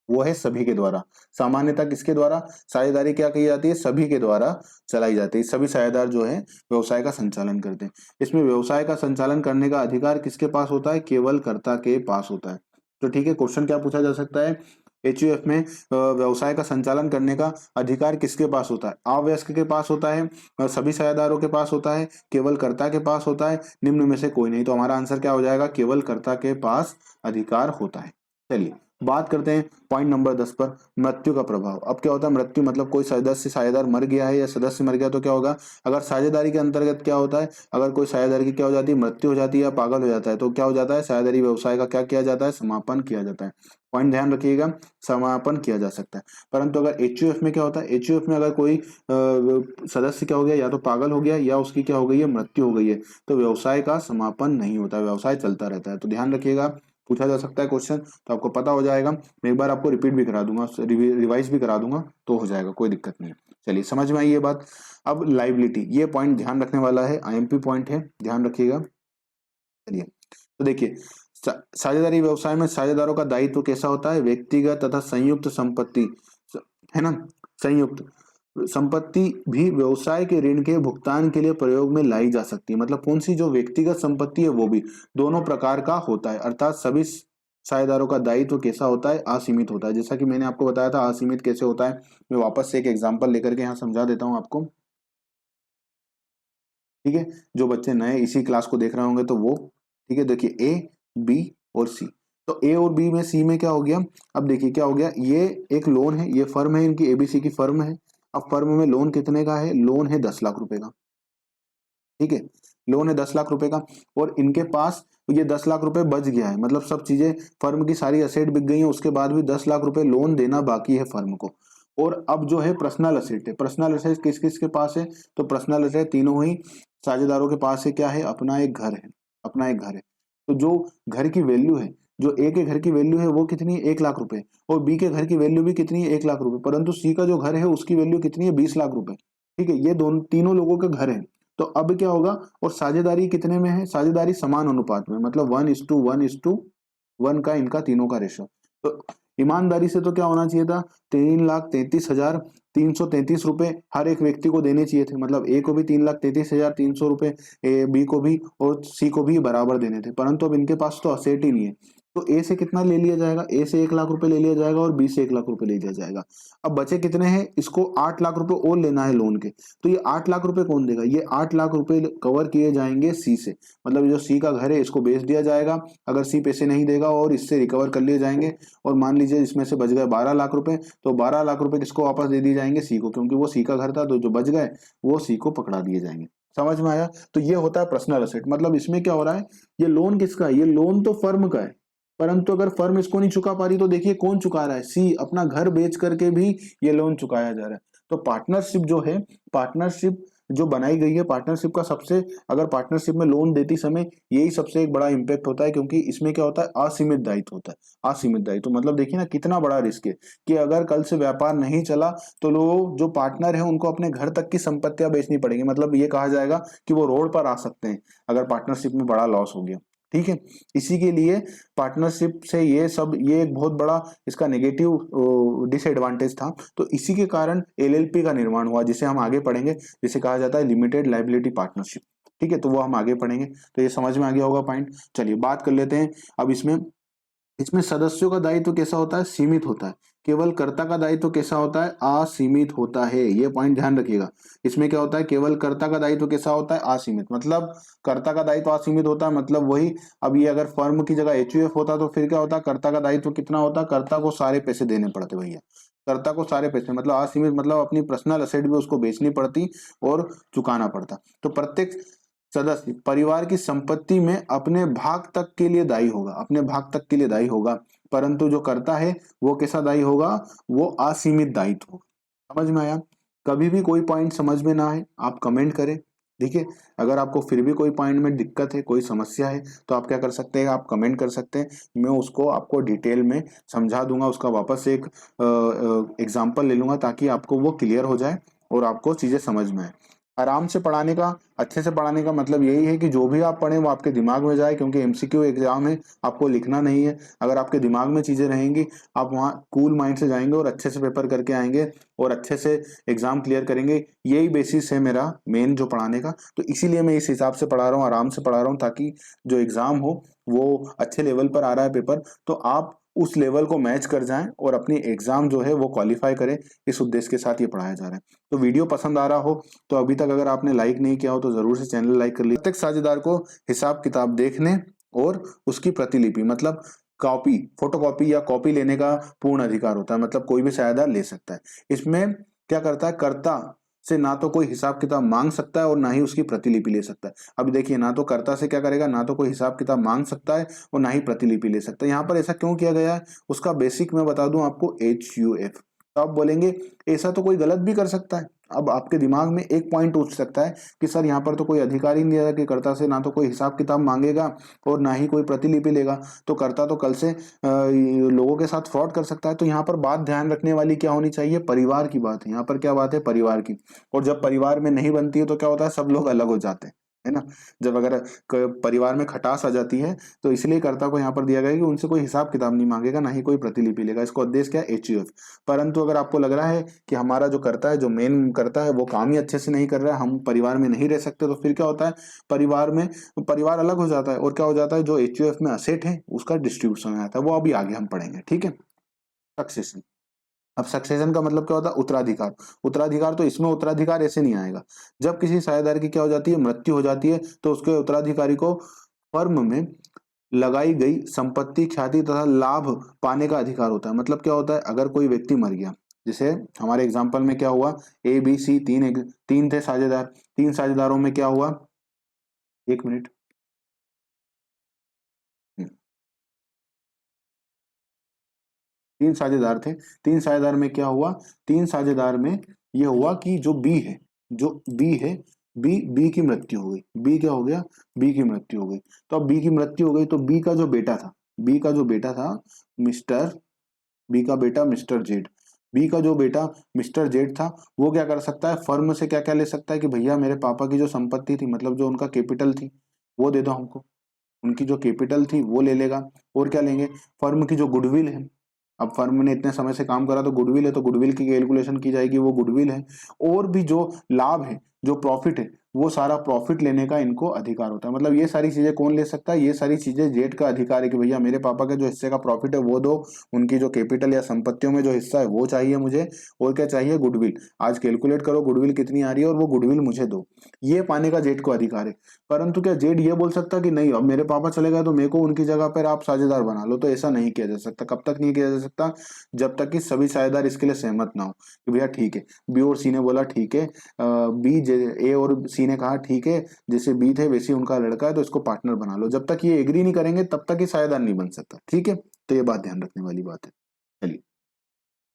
वो है सभी के द्वारा। सामान्यतः किसके द्वारा साझेदारी क्या की जाती है, सभी के द्वारा चलाई जाती है। सभी साझेदार जो है व्यवसाय का संचालन करते हैं। इसमें व्यवसाय का संचालन करने का अधिकार किसके पास होता है, केवल कर्ता के पास होता है। तो ठीक है, क्वेश्चन क्या पूछा जा सकता है, एचयूएफ में व्यवसाय का संचालन करने का अधिकार किसके पास होता है, अवयस्क के पास होता है, सभी साझेदारों के पास होता है, केवल कर्ता के पास होता है, निम्न में से कोई नहीं। तो हमारा आंसर क्या हो जाएगा, केवल कर्ता के पास अधिकार होता है। चलिए बात करते हैं पॉइंट नंबर 10 पर, मृत्यु का प्रभाव। अब क्या होता है मृत्यु, मतलब कोई सदस्य साझेदार मर गया है या सदस्य मर गया तो क्या होगा, अगर साझेदारी के अंतर्गत क्या होता है, अगर कोई साझेदार की क्या हो जाती है, मृत्यु हो जाती है या पागल हो जाता है तो क्या हो जाता है, साझेदारी व्यवसाय का क्या किया जाता है, समापन किया जाता है। पॉइंट ध्यान रखिएगा, समापन किया जा सकता है। परंतु अगर एचयूएफ में क्या होता है, एचयूएफ में अगर कोई सदस्य क्या हो गया, या तो पागल हो गया या उसकी क्या हो गई है, मृत्यु हो गई है, तो व्यवसाय का समापन नहीं होता, व्यवसाय चलता रहता है। तो ध्यान रखिएगा, पूछा जा सकता है क्वेश्चन, तो आपको पता हो जाएगा। मैं एक बार आपको रिपीट भी करा दूंगा, रिवाइज भी करा दूंगा तो हो जाएगा, कोई दिक्कत नहीं है। चलिए समझ में आई ये बात। अब लाइबिलिटी, ये पॉइंट ध्यान रखने वाला है, आईएमपी पॉइंट है, ध्यान रखिएगा। चलिए तो देखिए साझेदारी व्यवसाय में साझेदारों का दायित्व कैसा होता है, व्यक्तिगत तथा संयुक्त संपत्ति, है ना, संयुक्त संपत्ति भी व्यवसाय के ऋण के भुगतान के लिए प्रयोग में लाई जा सकती है। मतलब कौन सी, जो व्यक्तिगत संपत्ति है वो भी दोनों प्रकार का होता है। अर्थात सभी साझेदारों का दायित्व कैसा होता है, असीमित होता है। जैसा कि मैंने आपको बताया था असीमित कैसे होता है, मैं वापस से एक एग्जांपल लेकर के यहाँ समझा देता हूँ आपको। ठीक है, जो बच्चे नए इसी क्लास को देख रहे होंगे तो वो, ठीक है, देखिए ए बी और सी। तो ए और बी में, सी में क्या हो गया, अब देखिए क्या हो गया, ये एक लोन है, ये फर्म है, इनकी एबीसी की फर्म है। अब फर्म में लोन कितने का है, लोन है 10 लाख रुपए का। ठीक है, लोन है 10 लाख रुपए का, और इनके पास ये 10 लाख रुपए बच गया है, मतलब सब चीजें, फर्म की सारी असेट बिक गई है, उसके बाद भी 10 लाख रुपए लोन देना बाकी है फर्म को। और अब जो है पर्सनल असेट है, पर्सनल असेट किस किस के पास है, तो पर्सनल असेट तीनों ही साझेदारों के पास है, क्या है, अपना एक घर है, अपना एक घर है। तो जो घर की वैल्यू है, जो ए के घर की वैल्यू है वो कितनी है, 1 लाख रुपए, और बी के घर की वैल्यू भी कितनी है, 1 लाख रुपए, परंतु सी का जो घर है उसकी वैल्यू कितनी है, 20 लाख रुपए। ठीक है, ये दोनों तीनों लोगों के घर है। तो अब क्या होगा, और साझेदारी कितने में है, साझेदारी समान अनुपात में, मतलब 1:1:1 का इनका तीनों का रेशो। तो ईमानदारी से तो क्या होना चाहिए था, 3,33,333 रुपए हर एक व्यक्ति को देने चाहिए थे, मतलब ए को भी 3,33,300 रुपए, बी को भी और सी को भी बराबर देने थे। परंतु अब इनके पास तो असेट ही नहीं है, तो ए से कितना ले लिया जाएगा, ए से 1 लाख रुपए ले लिया जाएगा और बी से 1 लाख रुपए ले लिया जाएगा। अब बचे कितने हैं, इसको 8 लाख रुपए और लेना है लोन के। तो ये 8 लाख रुपए कौन देगा, ये 8 लाख रुपए कवर किए जाएंगे सी से, मतलब जो सी का घर है इसको बेच दिया जाएगा, अगर सी पैसे नहीं देगा, और इससे रिकवर कर लिए जाएंगे। और मान लीजिए इसमें से बच गए 12 लाख रुपए, तो 12 लाख रुपए किसको वापस दे दिए जाएंगे, सी को, क्योंकि वो सी का घर था, तो जो बच गए वो सी को पकड़ा दिए जाएंगे। समझ में आया। तो ये होता है पर्सनल असेट। मतलब इसमें क्या हो रहा है, ये लोन किसका है, ये लोन तो फर्म का है, परंतु अगर फर्म इसको नहीं चुका पा रही तो देखिए कौन चुका रहा है, सी अपना घर बेच करके भी ये लोन चुकाया जा रहा है। तो पार्टनरशिप जो है, पार्टनरशिप जो बनाई गई है, पार्टनरशिप का सबसे, अगर पार्टनरशिप में लोन देती समय यही सबसे एक बड़ा इंपैक्ट होता है, क्योंकि इसमें क्या होता है, असीमित दायित्व होता है। असीमित दायित्व मतलब देखिए ना कितना बड़ा रिस्क है, कि अगर कल से व्यापार नहीं चला तो लोग जो पार्टनर है उनको अपने घर तक की संपत्तियां बेचनी पड़ेगी, मतलब ये कहा जाएगा कि वो रोड पर आ सकते हैं अगर पार्टनरशिप में बड़ा लॉस हो गया। ठीक है, इसी के लिए पार्टनरशिप से ये सब, ये एक बहुत बड़ा इसका नेगेटिव डिसएडवांटेज था। तो इसी के कारण एलएलपी का निर्माण हुआ, जिसे हम आगे पढ़ेंगे, जिसे कहा जाता है लिमिटेड लायबिलिटी पार्टनरशिप। ठीक है, तो वो हम आगे पढ़ेंगे। तो ये समझ में आ गया होगा पॉइंट। चलिए बात कर लेते हैं अब इसमें, इसमें सदस्यों का दायित्व कैसा होता है, सीमित होता है। केवल कर्ता का दायित्व कैसा होता है, असीमित होता है। ये पॉइंट ध्यान रखिएगा। इसमें क्या होता है, केवल कर्ता का दायित्व कैसा होता है, असीमित, मतलब कर्ता का दायित्व असीमित होता है, मतलब वही। अब ये अगर फर्म की जगह एचयूएफ होता तो फिर क्या होता, कर्ता का दायित्व कितना होता, कर्ता को सारे पैसे देने पड़ते भैया, कर्ता को सारे पैसे, मतलब असीमित, मतलब अपनी पर्सनल असेट भी उसको बेचनी पड़ती और चुकाना पड़ता। तो प्रत्येक सदस्य परिवार की संपत्ति में अपने भाग तक के लिए दायी होगा, अपने भाग तक के लिए दायी होगा। परंतु जो कर्ता है वो कैसा दायी होगा, वो असीमित दायित्व होगा। समझ में आया? कभी भी कोई पॉइंट समझ में ना आए आप कमेंट करें, ठीक है। अगर आपको फिर भी कोई पॉइंट में दिक्कत है, कोई समस्या है, तो आप क्या कर सकते हैं, आप कमेंट कर सकते हैं, मैं उसको आपको डिटेल में समझा दूंगा, उसका वापस से एक एग्जाम्पल ले लूंगा ताकि आपको वो क्लियर हो जाए और आपको चीजें समझ में आए। आराम से पढ़ाने का, अच्छे से पढ़ाने का मतलब यही है कि जो भी आप पढ़ें वो आपके दिमाग में जाए, क्योंकि एमसीक्यू एग्जाम है, आपको लिखना नहीं है। अगर आपके दिमाग में चीजें रहेंगी, आप वहाँ कूल माइंड से जाएंगे और अच्छे से पेपर करके आएंगे और अच्छे से एग्जाम क्लियर करेंगे। यही बेसिस है मेरा मेन जो पढ़ाने का, तो इसीलिए मैं इस हिसाब से पढ़ा रहा हूँ, आराम से पढ़ा रहा हूँ, ताकि जो एग्जाम हो वो अच्छे लेवल पर आ रहा है पेपर, तो आप उस लेवल को मैच कर जाएं और अपनी एग्जाम जो है वो क्वालिफाई करें। इस उद्देश्य के साथ ये पढ़ाया जा रहा है। तो वीडियो पसंद आ रहा हो तो अभी तक अगर आपने लाइक नहीं किया हो तो जरूर से चैनल लाइक कर लीजिए। प्रत्येक साझेदार को हिसाब किताब देखने और उसकी प्रतिलिपि मतलब कॉपी, फोटोकॉपी या कॉपी लेने का पूर्ण अधिकार होता है, मतलब कोई भी साझेदार ले सकता है। इसमें क्या करता है, कर्ता से ना तो कोई हिसाब किताब मांग सकता है और ना ही उसकी प्रतिलिपि ले सकता है। अब देखिए, ना तो कर्ता से क्या करेगा, ना तो कोई हिसाब किताब मांग सकता है और ना ही प्रतिलिपि ले सकता है। यहाँ पर ऐसा क्यों किया गया है, उसका बेसिक मैं बता दूं आपको, HUF। तो आप बोलेंगे ऐसा तो कोई गलत भी कर सकता है। अब आपके दिमाग में एक पॉइंट उठ सकता है कि सर यहाँ पर तो कोई अधिकार ही नहीं दिया कि कर्ता से ना तो कोई हिसाब किताब मांगेगा और ना ही कोई प्रतिलिपि लेगा, तो कर्ता तो कल से लोगों के साथ फ्रॉड कर सकता है। तो यहाँ पर बात ध्यान रखने वाली क्या होनी चाहिए, परिवार की बात है। यहाँ पर क्या बात है, परिवार की। और जब परिवार में नहीं बनती है तो क्या होता है, सब लोग अलग हो जाते हैं, है ना। जब अगर परिवार में खटास आ जाती है तो इसलिए कर्ता को यहाँ पर दिया गया कि उनसे कोई हिसाब किताब नहीं मांगेगा, ना ही कोई प्रतिलिपि लेगा। इसको उद्देश्य क्या है, HUF। परंतु अगर आपको लग रहा है कि हमारा जो करता है, जो मेन करता है, वो काम ही अच्छे से नहीं कर रहा है, हम परिवार में नहीं रह सकते, तो फिर क्या होता है, परिवार अलग हो जाता है और क्या हो जाता है, जो HUF में असेट है उसका डिस्ट्रीब्यूशन आता है। वो अभी आगे हम पढ़ेंगे, ठीक है। सक्सेशन। अब सक्सेशन का मतलब क्या होता है, उत्तराधिकार। उत्तराधिकार तो इसमें उत्तराधिकार ऐसे नहीं आएगा। जब किसी साझेदार की क्या हो जाती है, मृत्यु हो जाती है, तो उसके उत्तराधिकारी को फर्म में लगाई गई संपत्ति, ख्याति तथा लाभ पाने का अधिकार होता है। मतलब क्या होता है, अगर कोई व्यक्ति मर गया, जैसे हमारे एग्जाम्पल में क्या हुआ, ABC, तीन थे साझेदार, तीन साझेदारों में क्या हुआ, एक मिनट, तीन साझेदार थे। तीन साझेदार में क्या हुआ, तीन साझेदार में ये हुआ कि जो बी है, जो बी है, बी की मृत्यु हो गई। बी क्या हो गया, बी की मृत्यु हो गई। तो अब बी की मृत्यु हो गई तो बी का जो बेटा था, बी का जो बेटा था मिस्टर, बी का बेटा मिस्टर जेड, बी का जो बेटा मिस्टर जेड था, वो क्या कर सकता है, फर्म से क्या क्या ले सकता है कि भैया मेरे पापा की जो संपत्ति थी, मतलब जो उनका कैपिटल थी, वो दे दो हमको। उनकी जो कैपिटल थी वो ले लेगा। और क्या लेंगे, फर्म की जो गुडविल है, अब फर्म ने इतने समय से काम करा तो गुडविल है, तो गुडविल की कैलकुलेशन की जाएगी, वो गुडविल है। और भी जो लाभ है, जो प्रॉफिट है, वो सारा प्रॉफिट लेने का इनको अधिकार होता है। मतलब ये सारी चीजें कौन ले सकता है, ये सारी चीजें जेड का अधिकार है कि भैया मेरे पापा के जो हिस्से का प्रॉफिट है वो दो, उनकी जो कैपिटल या संपत्तियों में जो हिस्सा है वो चाहिए मुझे, और क्या चाहिए, गुडविल। आज कैलकुलेट करो गुडविल कितनी आ रही है और वो गुडविल मुझे दो। ये पाने का जेड को अधिकार है। परंतु क्या जेड ये बोल सकता कि नहीं, अब मेरे पापा चले गए तो मेरे को उनकी जगह पर आप साझेदार बना लो, तो ऐसा नहीं किया जा सकता। कब तक नहीं किया जा सकता, जब तक कि सभी साझेदार इसके लिए सहमत ना हो कि भैया ठीक है। बी और सी ने बोला ठीक है, बी ए और सी ने कहा ठीक है, जैसे बी थे वैसे उनका लड़का है तो इसको पार्टनर बना लो। जब तक ये एग्री नहीं करेंगे तब तक ये साझेदार नहीं बन सकता, ठीक है। तो ये बात ध्यान रखने वाली बात है। चलिए,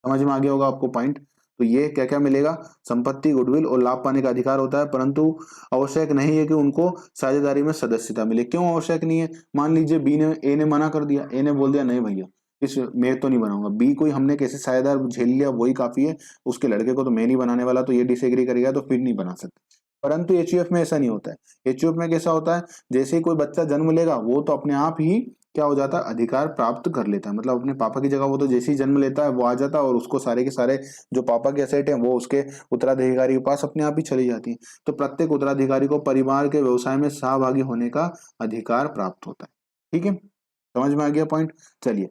समझ में आ गया होगा आपको पॉइंट। तो ये क्या क्या मिलेगा, संपत्ति, गुडविल और लाभ पाने का अधिकार होता है, परंतु आवश्यक नहीं है कि उनको साझेदारी में सदस्यता मिले। क्यों आवश्यक नहीं है, मान लीजिए बी ने, ए ने मना कर दिया, ए ने बोल दिया नहीं भैया इस मैं तो नहीं बनाऊंगा। बी कोई हमने कैसे साझेदार झेल लिया वही काफी है, उसके लड़के को तो मैं नहीं बनाने वाला, तो ये डिसएग्री करेगा तो फिर नहीं बना सकते। परंतु HUF में ऐसा नहीं होता है। HUF में कैसा होता है, जैसे ही कोई बच्चा जन्म लेगा वो तो अपने आप ही क्या हो जाता है, अधिकार प्राप्त कर लेता है। मतलब अपने पापा की जगह वो तो जैसे ही जन्म लेता है वो आ जाता है और उसको सारे के सारे जो पापा के असेट हैं वो उसके उत्तराधिकारी के पास अपने आप ही चली जाती है। तो प्रत्येक उत्तराधिकारी को परिवार के व्यवसाय में सहभागी होने का अधिकार प्राप्त होता है, ठीक है। समझ में आ गया पॉइंट। चलिए,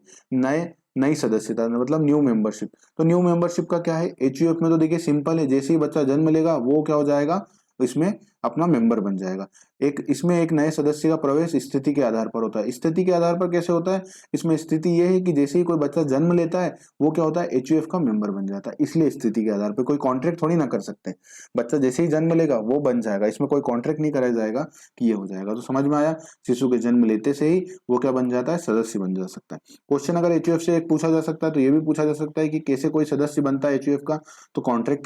नई सदस्यता मतलब न्यू मेंबरशिप। तो न्यू मेंबरशिप का क्या है, HUF में तो देखिए सिंपल है, जैसे ही बच्चा जन्म लेगा वो क्या हो जाएगा, इसमें अपना मेंबर बन जाएगा। एक इसमें एक नए सदस्य का प्रवेश स्थिति के आधार पर होता है। स्थिति के आधार पर कैसे होता है? इसमें स्थिति ये है कि जैसे ही कोई बच्चा जन्म लेता है वो क्या होता है, एचयूएफ का मेंबर बन जाता है। इसलिए स्थिति के आधार पर कोई कॉन्ट्रैक्ट थोड़ी ना कर सकते। बच्चा जैसे ही जन्म लेगा वो बन जाएगा, इसमें कोई कॉन्ट्रैक्ट नहीं कराया जाएगा कि ये हो जाएगा। तो समझ में आया, शिशु के जन्म लेते से ही वो क्या बन जाता है, सदस्य बन जा सकता है। क्वेश्चन अगर एचयूएफ से एक पूछा जा सकता है तो ये भी पूछा जा सकता है कि कैसे कोई सदस्य बनता है एचयूएफ का, तो कॉन्ट्रैक्ट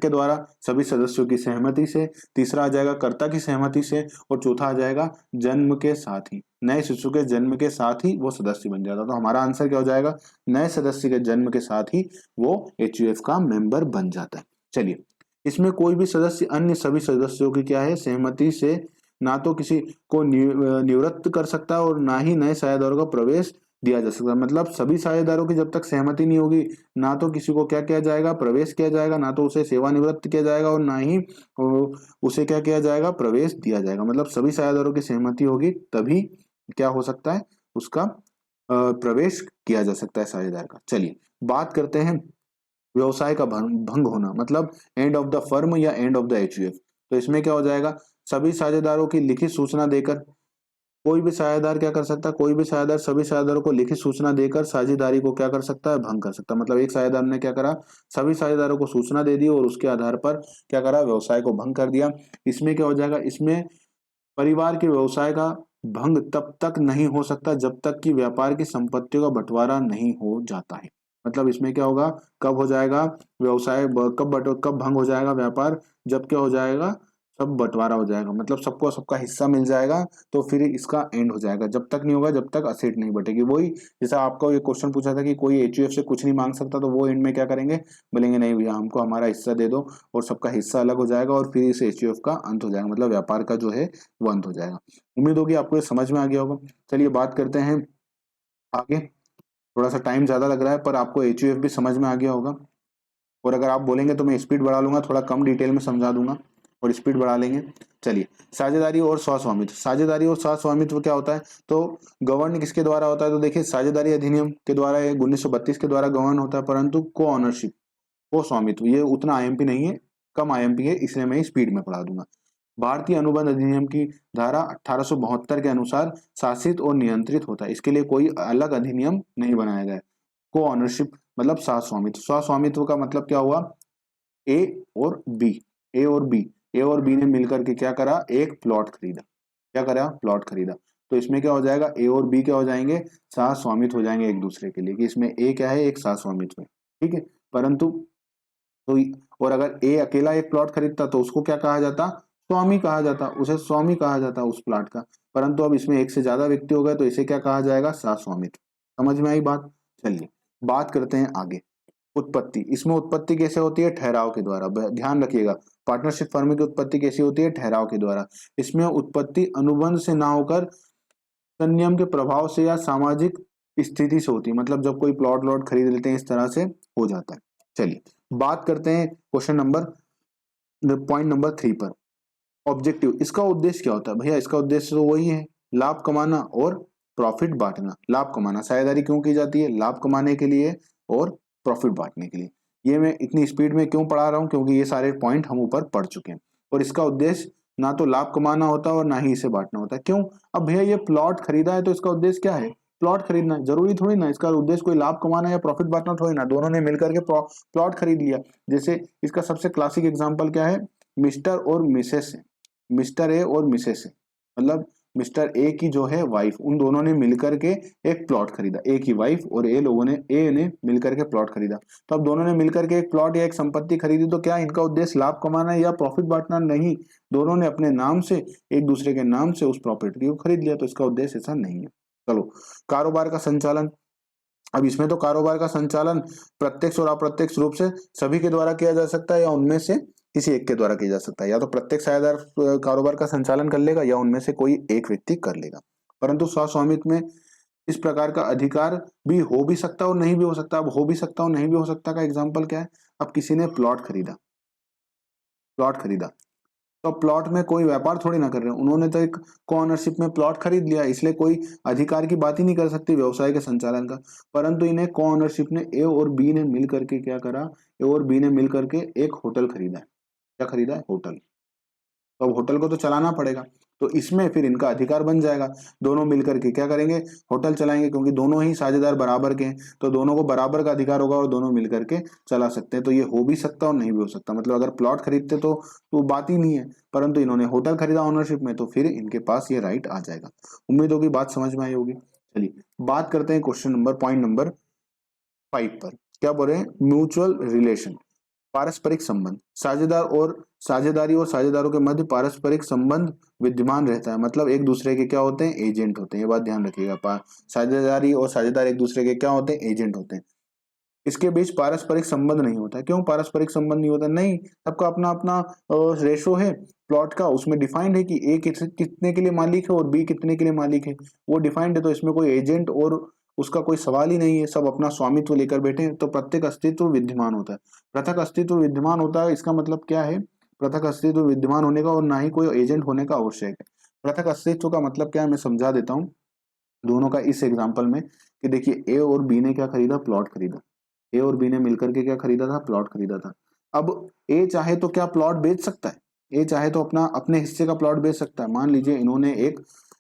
के द्वारा, सभी सदस्यों की सहमति से, तीसरा आ जाएगा कर्ता की सहमति से, और चौथा आ जाएगा जन्म के साथ ही, नए शिशु के जन्म के साथ ही वो सदस्य बन जाता है। तो हमारा आंसर क्या हो जाएगा, नए सदस्य के जन्म के साथ ही वो एचयूएफ का मेंबर बन जाता है। चलिए, इसमें कोई भी सदस्य अन्य सभी सदस्यों की क्या है, सहमति से ना तो किसी को निवृत्त कर सकता है और ना ही नए साझेदारों का प्रवेश दिया जा सकता है। मतलब सभी साझेदारों की जब तक सहमति नहीं होगी, ना तो किसी को क्या किया जाएगा, प्रवेश किया जाएगा, ना तो उसे सेवानिवृत्त किया जाएगा, और ना ही उसे क्या किया जाएगा, प्रवेश दिया जाएगा। मतलब सभी साझेदारों की सहमति होगी तभी क्या हो सकता है, उसका प्रवेश किया जा सकता है साझेदार का। चलिए बात करते हैं व्यवसाय का भंग होना, मतलब एंड ऑफ द फर्म या एंड ऑफ द एचयूएफ। तो इसमें क्या हो जाएगा, सभी साझेदारों की लिखित सूचना देकर, कोई भी साझेदार क्या कर सकता है, कोई भी साझेदार सभी साझेदारों को लिखित सूचना देकर साझेदारी को क्या कर सकता है, भंग कर सकता है। मतलब एक साझेदार ने क्या करा, सभी साझेदारों को सूचना दे दी और उसके आधार पर क्या करा, व्यवसाय को भंग कर दिया। इसमें क्या हो जाएगा, इसमें परिवार के व्यवसाय का भंग तब तक नहीं हो सकता जब तक कि व्यापार की संपत्तियों का बंटवारा नहीं हो जाता है। मतलब इसमें क्या होगा, कब हो जाएगा व्यवसाय, कब भंग हो जाएगा व्यापार, जब क्या हो जाएगा, सब बंटवारा हो जाएगा, मतलब सबको सबका हिस्सा मिल जाएगा, तो फिर इसका एंड हो जाएगा। जब तक नहीं होगा, जब तक असेट नहीं बटेगी। वही जैसा आपको ये क्वेश्चन पूछा था कि कोई एचयूएफ से कुछ नहीं मांग सकता, तो वो एंड में क्या करेंगे, बोलेंगे नहीं भैया हमको हमारा हिस्सा दे दो, और सबका हिस्सा अलग हो जाएगा, और फिर इस एचयूएफ का अंत हो जाएगा, मतलब व्यापार का जो है वो अंत हो जाएगा। उम्मीद होगी आपको ये समझ में आ गया होगा। चलिए बात करते हैं आगे। थोड़ा सा टाइम ज्यादा लग रहा है पर आपको एचयूएफ भी समझ में आ गया होगा, और अगर आप बोलेंगे तो मैं स्पीड बढ़ा लूंगा, थोड़ा कम डिटेल में समझा दूंगा और स्पीड बढ़ा लेंगे। चलिए, साझेदारी और स्वामित्व। साझेदारी और स्वामित्व क्या होता है, तो गवर्न किसके द्वारा होता है, तो देखिए साझेदारी अधिनियम के द्वारा 1932 के द्वारा गवर्न होता है, परंतु को ऑनरशिप, को स्वामित्व ये उतना आईएमपी नहीं है, कम आईएमपी है, इसलिए मैं स्पीड में पढ़ा दूंगा। भारतीय अनुबंध अधिनियम की धारा 1872 के अनुसार शासित और नियंत्रित होता है, इसके लिए कोई अलग अधिनियम नहीं बनाया गया है। को ऑनरशिप मतलब स्वामित्व। स्वामित्व का मतलब क्या हुआ, ए और बी, ए और बी, ए और बी ने मिलकर के क्या करा, एक प्लॉट खरीदा। क्या करा, प्लॉट खरीदा। तो इसमें क्या हो जाएगा, ए और बी क्या हो जाएंगे, साथ स्वामित्व हो जाएंगे एक दूसरे के लिए, कि इसमें ए क्या है, एक साथ स्वामित्व है। ठीक है, परंतु तो और अगर ए अकेला एक प्लॉट खरीदता तो उसको क्या कहा जाता, स्वामी कहा जाता, उसे स्वामी कहा जाता उस प्लॉट का। परंतु अब इसमें एक से ज्यादा व्यक्ति हो गए तो इसे क्या कहा जाएगा, साथ स्वामित्व। समझ में आई बात। चलिए बात करते हैं आगे। उत्पत्ति, इसमें उत्पत्ति कैसे होती है, ठहराव के द्वारा। ध्यान रखिएगा, पार्टनरशिप फर्म की उत्पत्ति कैसी होती है, ठहराव के द्वारा। इसमें उत्पत्ति अनुबंध से ना होकर संनियम के प्रभाव से या सामाजिक स्थिति से होती है। मतलब जब कोई प्लॉट लॉट खरीद लेते हैं इस तरह से हो जाता है। चलिए बात करते हैं क्वेश्चन नंबर, पॉइंट नंबर 3 पर। ऑब्जेक्टिव, इसका उद्देश्य क्या होता है भैया, इसका उद्देश्य तो वही है, लाभ कमाना और प्रॉफिट बांटना। लाभ कमाना, साझेदारी क्यों की जाती है, लाभ कमाने के लिए और प्रॉफिट बांटने के लिए। ये मैं इतनी स्पीड में क्यों पढ़ा रहा हूं, क्योंकि ये सारे पॉइंट हम ऊपर पढ़ चुके हैं। और इसका उद्देश्य ना तो लाभ कमाना होता है और ना ही इसे बांटना होता है। क्यों, अब भैया ये प्लॉट खरीदा है तो इसका उद्देश्य क्या है, प्लॉट खरीदना है, जरूरी थोड़ी ना इसका उद्देश्य कोई लाभ कमाना या प्रॉफिट बांटना थोड़ी ना, दोनों ने मिलकर के प्लॉट खरीद लिया। जैसे इसका सबसे क्लासिक एग्जाम्पल क्या है, मिस्टर और मिसेस है, मिस्टर ए और मिसेस है, मतलब मिस्टर ए की जो है वाइफ, उन दोनों ने मिलकर के एक प्लॉट खरीदा, ए की वाइफ और ए ने मिलकर के प्लॉट खरीदा। तो अब दोनों ने मिलकर के एक प्लॉट या एक संपत्ति खरीदी, तो क्या इनका उद्देश्य लाभ कमाना है या प्रॉफिट बांटना, नहीं, दोनों ने अपने नाम से, एक दूसरे के नाम से उस प्रॉपर्टी को खरीद लिया, तो इसका उद्देश्य ऐसा नहीं है। चलो, कारोबार का संचालन। अब इसमें तो कारोबार का संचालन प्रत्यक्ष और अप्रत्यक्ष रूप से सभी के द्वारा किया जा सकता है, या उनमें से किसी एक के द्वारा किया जा सकता है। या तो प्रत्येक साझेदार कारोबार का संचालन कर लेगा, या उनमें से कोई एक व्यक्ति कर लेगा। परंतु स्वामित्व में इस प्रकार का अधिकार भी हो भी सकता और नहीं भी हो सकता। अब हो भी सकता और नहीं भी हो सकता का एग्जाम्पल क्या है, अब किसी ने प्लॉट खरीदा, प्लॉट खरीदा, तो प्लॉट में कोई व्यापार थोड़ी ना कर रहे हैं, उन्होंने तो एक को ऑनरशिप में प्लॉट खरीद लिया, इसलिए कोई अधिकार की बात ही नहीं कर सकती व्यवसाय के संचालन का। परंतु इन्हें को ऑनरशिप ने ए और बी ने मिल करके क्या करा, ए और बी ने मिल करके एक होटल खरीदा है। क्या खरीदा है, होटल। तो अब होटल को तो चलाना पड़ेगा, तो इसमें फिर इनका अधिकार बन जाएगा। दोनों मिलकर के क्या करेंगे, होटल चलाएंगे, क्योंकि दोनों ही साझेदार बराबर के हैं, तो दोनों को बराबर का अधिकार होगा और दोनों मिलकर के चला सकते हैं। तो ये हो भी सकता है और नहीं भी हो सकता, मतलब अगर प्लॉट खरीदते तो बात ही नहीं है, परंतु इन्होंने होटल खरीदा ओनरशिप में, तो फिर इनके पास ये राइट आ जाएगा। उम्मीद होगी बात समझ में आई होगी। चलिए बात करते हैं क्वेश्चन नंबर, पॉइंट नंबर 5 पर। क्या बोल रहे हैं, म्यूचुअल रिलेशन, पारस्परिक संबंध। साझेदार और साझेदारी और साझेदारों के मध्य पारस्परिक संबंध विद्यमान रहता है, मतलब एक दूसरे के क्या होते हैं, एजेंट होते हैं। ये बात ध्यान रखिएगा, साझेदारी और साझेदार एक दूसरे के क्या होते हैं, एजेंट होते हैं। इसके बीच पारस्परिक संबंध नहीं होता है। क्यों पारस्परिक संबंध नहीं होता, नहीं, सबका अपना अपना रेशो है प्लॉट का, उसमें डिफाइंड है कि ए कितने के लिए मालिक है और बी कितने के लिए मालिक है, वो डिफाइंड है। तो इसमें कोई एजेंट और उसका कोई सवाल ही नहीं है, सब अपना स्वामित्व लेकर बैठे हैं, तो प्रत्येक अस्तित्व विद्यमान होता है। पृथक अस्तित्व विद्यमान होता है, इसका मतलब क्या है, पृथक अस्तित्व विद्यमान होने का और ना ही कोई एजेंट होने का आवश्यक है। पृथक अस्तित्व का मतलब क्या है, मैं समझा देता हूँ दोनों का इस एग्जाम्पल में, कि देखिए ए और बी ने क्या खरीदा, प्लॉट खरीदा। ए और बी ने मिलकर के क्या खरीदा था, प्लॉट खरीदा था। अब ए चाहे तो क्या प्लॉट बेच सकता है, ए चाहे तो अपना अपने हिस्से का प्लॉट बेच सकता है। मान लीजिए इन्होंने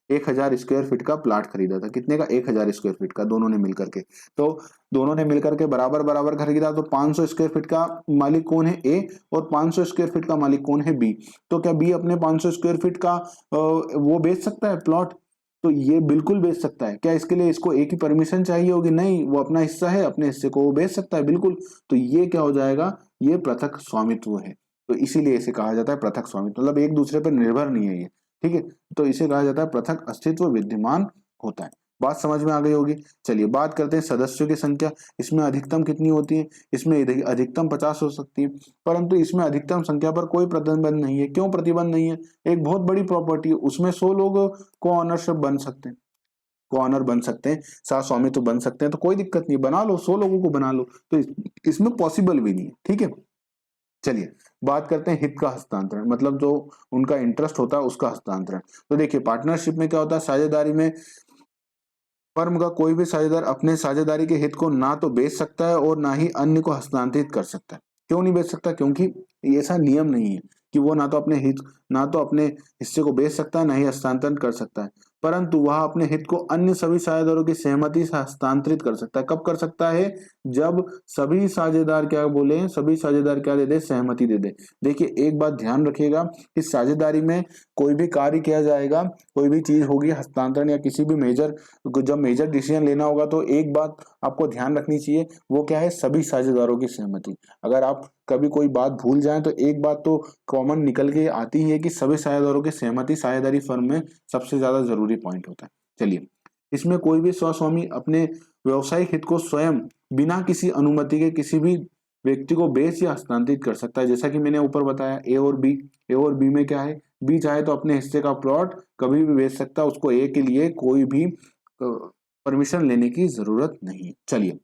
1000 स्क्वायर फीट का प्लॉट खरीदा था, कितने का, 1000 स्क्वायर फीट का, दोनों ने मिलकर के। तो दोनों ने मिलकर के बराबर बराबर खरीदा, तो 500 स्क्वायर फीट का मालिक कौन है, ए, और 500 स्क्वायर फीट का मालिक कौन है, बी। तो क्या बी अपने 500 स्क्वायर फीट का वो बेच सकता है प्लॉट, तो ये बिल्कुल बेच सकता है। क्या इसके लिए इसको एक ही परमिशन चाहिए होगी, नहीं, वो अपना हिस्सा है, अपने हिस्से को वो बेच सकता है बिल्कुल। तो ये क्या हो जाएगा, ये पृथक स्वामित्व है। तो इसीलिए इसे कहा जाता है पृथक स्वामित्व, मतलब एक दूसरे पर निर्भर नहीं है ये, ठीक है। तो इसे कहा जाता है पृथक अस्तित्व विद्यमान होता है। बात समझ में आ गई होगी। चलिए बात करते हैं सदस्यों की संख्या। इसमें अधिकतम कितनी होती है, इसमें अधिकतम 50 हो सकती है, परंतु इसमें अधिकतम संख्या पर कोई प्रतिबंध नहीं है। क्यों प्रतिबंध नहीं है, एक बहुत बड़ी प्रॉपर्टी है, उसमें 100 लोग को ऑनरशिप बन सकते हैं, को ऑनर बन सकते हैं, सह स्वामी तो बन सकते हैं, तो कोई दिक्कत नहीं, बना लो, 100 लोगों को बना लो, तो इसमें पॉसिबल भी नहीं है, ठीक है। चलिए बात करते हैं हित का हस्तांतरण, मतलब जो उनका इंटरेस्ट होता है उसका हस्तांतरण। तो देखिए पार्टनरशिप में क्या होता है, साझेदारी में फर्म का कोई भी साझेदार अपने साझेदारी के हित को ना तो बेच सकता है और ना ही अन्य को हस्तांतरित कर सकता है। क्यों नहीं बेच सकता, क्योंकि ऐसा नियम नहीं है कि वो ना तो अपने हिस्से को बेच सकता है, ना ही हस्तांतरण कर सकता है, परंतु वह अपने हित को अन्य सभी साझेदारों की सहमति से हस्तांतरित कर सकता है। कब कर सकता है, जब सभी साझेदार क्या बोले, सभी साझेदार क्या दे दे, सहमति दे दे। देखिए एक बात ध्यान रखिएगा कि साझेदारी में कोई भी कार्य किया जाएगा, कोई भी चीज होगी, हस्तांतरण या किसी भी जब मेजर डिसीजन लेना होगा, तो एक बात आपको ध्यान रखनी चाहिए, वो क्या है, सभी साझेदारों की सहमति। अगर आप कभी कोई बात भूल जाएं तो एक बात तो कॉमन निकल के आती है कि सभी साझेदारों की सहमति साझेदारी फर्म में सबसे ज्यादा जरूरी पॉइंट होता है। चलिए इसमें कोई भी स्वस्वामी अपने व्यवसायिक हित को स्वयं बिना किसी अनुमति के किसी भी व्यक्ति को बेच या हस्तांतरित कर सकता है। जैसा कि मैंने ऊपर बताया ए और बी में क्या है, बी चाहे तो अपने हिस्से का प्लॉट कभी भी बेच सकता है, उसको ए के लिए कोई भी परमिशन लेने की जरूरत नहीं। चलिए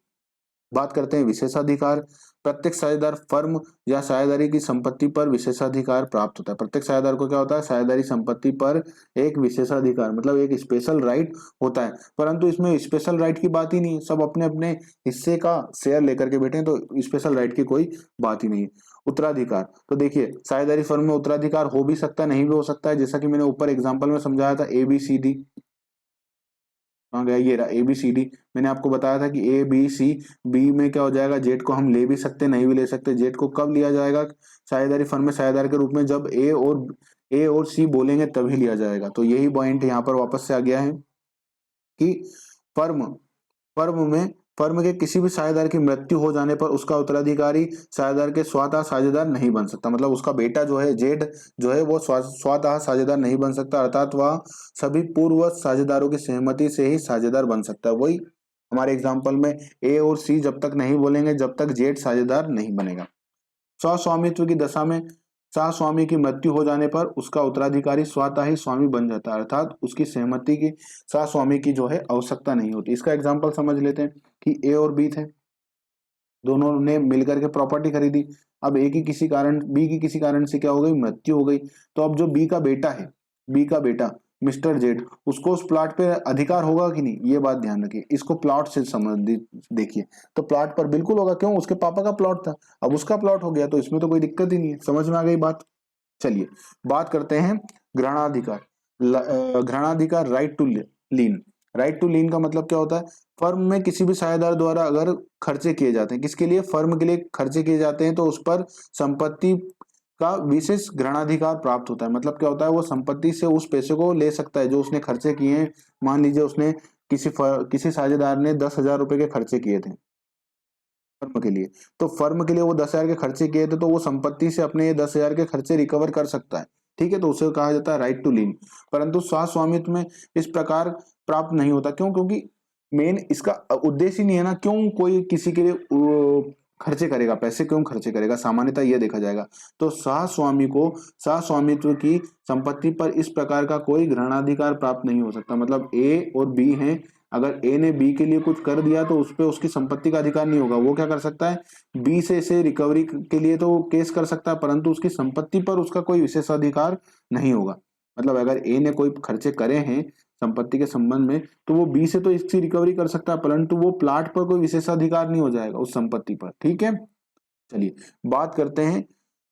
बात करते हैं विशेषाधिकार। प्रत्येक साझेदार फर्म या साझेदारी की संपत्ति पर विशेषाधिकार प्राप्त होता है। प्रत्येक साझेदार को क्या होता है, साझेदारी संपत्ति पर एक विशेषाधिकार, मतलब एक स्पेशल राइट होता है, परंतु इसमें स्पेशल राइट की बात ही नहीं है, सब अपने अपने हिस्से का शेयर लेकर के बैठे हैं, तो स्पेशल राइट की कोई बात ही नहीं है। उत्तराधिकार, तो देखिए साझेदारी फर्म में उत्तराधिकार हो भी सकता है, नहीं भी हो सकता है, जैसा कि मैंने ऊपर एग्जाम्पल में समझाया था, ABCD, कहाँ गया, ये रहा ABCD। मैंने आपको बताया था कि ABC, बी में क्या हो जाएगा, जेड को हम ले भी सकते नहीं भी ले सकते। जेड को कब लिया जाएगा साझेदारी फर्म में साझेदार के रूप में, जब ए और सी बोलेंगे तभी लिया जाएगा। तो यही पॉइंट यहाँ पर वापस से आ गया है कि फर्म फर्म में फर्म के किसी भी साझेदार की मृत्यु हो जाने पर उसका उत्तराधिकारी साझेदार के स्वतः साझेदार नहीं बन सकता, मतलब उसका बेटा जो है जेड जो है वो स्वतः साझेदार नहीं बन सकता, अर्थात वह सभी पूर्व साझेदारों की सहमति से ही साझेदार बन सकता है। वही हमारे एग्जाम्पल में ए और सी जब तक नहीं बोलेंगे जब तक जेड साझेदार नहीं बनेगा। स्वस्वामित्व की दशा में सह स्वामी की मृत्यु हो जाने पर उसका उत्तराधिकारी स्वतः ही स्वामी बन जाता है, अर्थात उसकी सहमति की सह स्वामी की जो है आवश्यकता नहीं होती। इसका एग्जाम्पल समझ लेते हैं कि ए और बी थे, दोनों ने मिलकर के प्रॉपर्टी खरीदी। अब ए की किसी कारण बी की किसी कारण से क्या हो गई, मृत्यु हो गई। तो अब जो बी का बेटा है, बी का बेटा मिस्टर जेड, उसको उस प्लॉट पे अधिकार होगा कि नहीं, ये बात ध्यान रखिए। इसको प्लॉट से संबंधित देखिए, तो प्लॉट पर बिल्कुल होगा, क्यों, उसके पापा का प्लॉट था, अब उसका प्लॉट हो गया, तो इसमें तो कोई दिक्कत ही नहीं है। समझ में आ गई बात। चलिए बात करते हैं ग्रहणाधिकार। ग्रहणाधिकार, right to lien. Right to lien का मतलब क्या होता है? फर्म में किसी भी साझेदार द्वारा अगर खर्चे किए जाते हैं, किसके लिए? फर्म के लिए खर्चे किए जाते हैं, तो उस पर संपत्ति का विशेष ग्रहणाधिकार प्राप्त होता है। मतलब क्या होता है? वो संपत्ति से उस पैसे को ले सकता है जो उसने खर्चे किए हैं। मान लीजिए उसने किसी साझेदार ने 10,000 रुपए के खर्चे किए थे फर्म के लिए, तो फर्म के लिए वो 10,000 के खर्चे किए थे, तो वो संपत्ति से अपने ये 10,000 के खर्चे रिकवर कर सकता है। ठीक है, तो उसे कहा जाता है राइट टू लीन। परंतु स्वामित्व में इस प्रकार प्राप्त नहीं होता। क्यों? क्योंकि मेन इसका उद्देश्य ही नहीं है ना। क्यों कोई किसी के लिए खर्चे करेगा, पैसे क्यों खर्चे करेगा? सामान्यतः ये देखा जाएगा। तो सहस्वामी को सहस्वामित्व की संपत्ति पर इस प्रकार का कोई ग्रहणाधिकार प्राप्त नहीं हो सकता। मतलब ए और बी हैं, अगर ए ने बी के लिए कुछ कर दिया तो उस पे उसकी संपत्ति का अधिकार नहीं होगा। वो क्या कर सकता है? बी से इसे रिकवरी के लिए तो केस कर सकता है, परंतु उसकी संपत्ति पर उसका कोई विशेषाधिकार नहीं होगा। मतलब अगर ए ने कोई खर्चे करे हैं संपत्ति के संबंध में, तो वो बी से तो इसकी रिकवरी कर सकता है, परंतु वो प्लाट पर कोई विशेषाधिकार नहीं हो जाएगा उस संपत्ति पर। ठीक है, चलिए बात करते हैं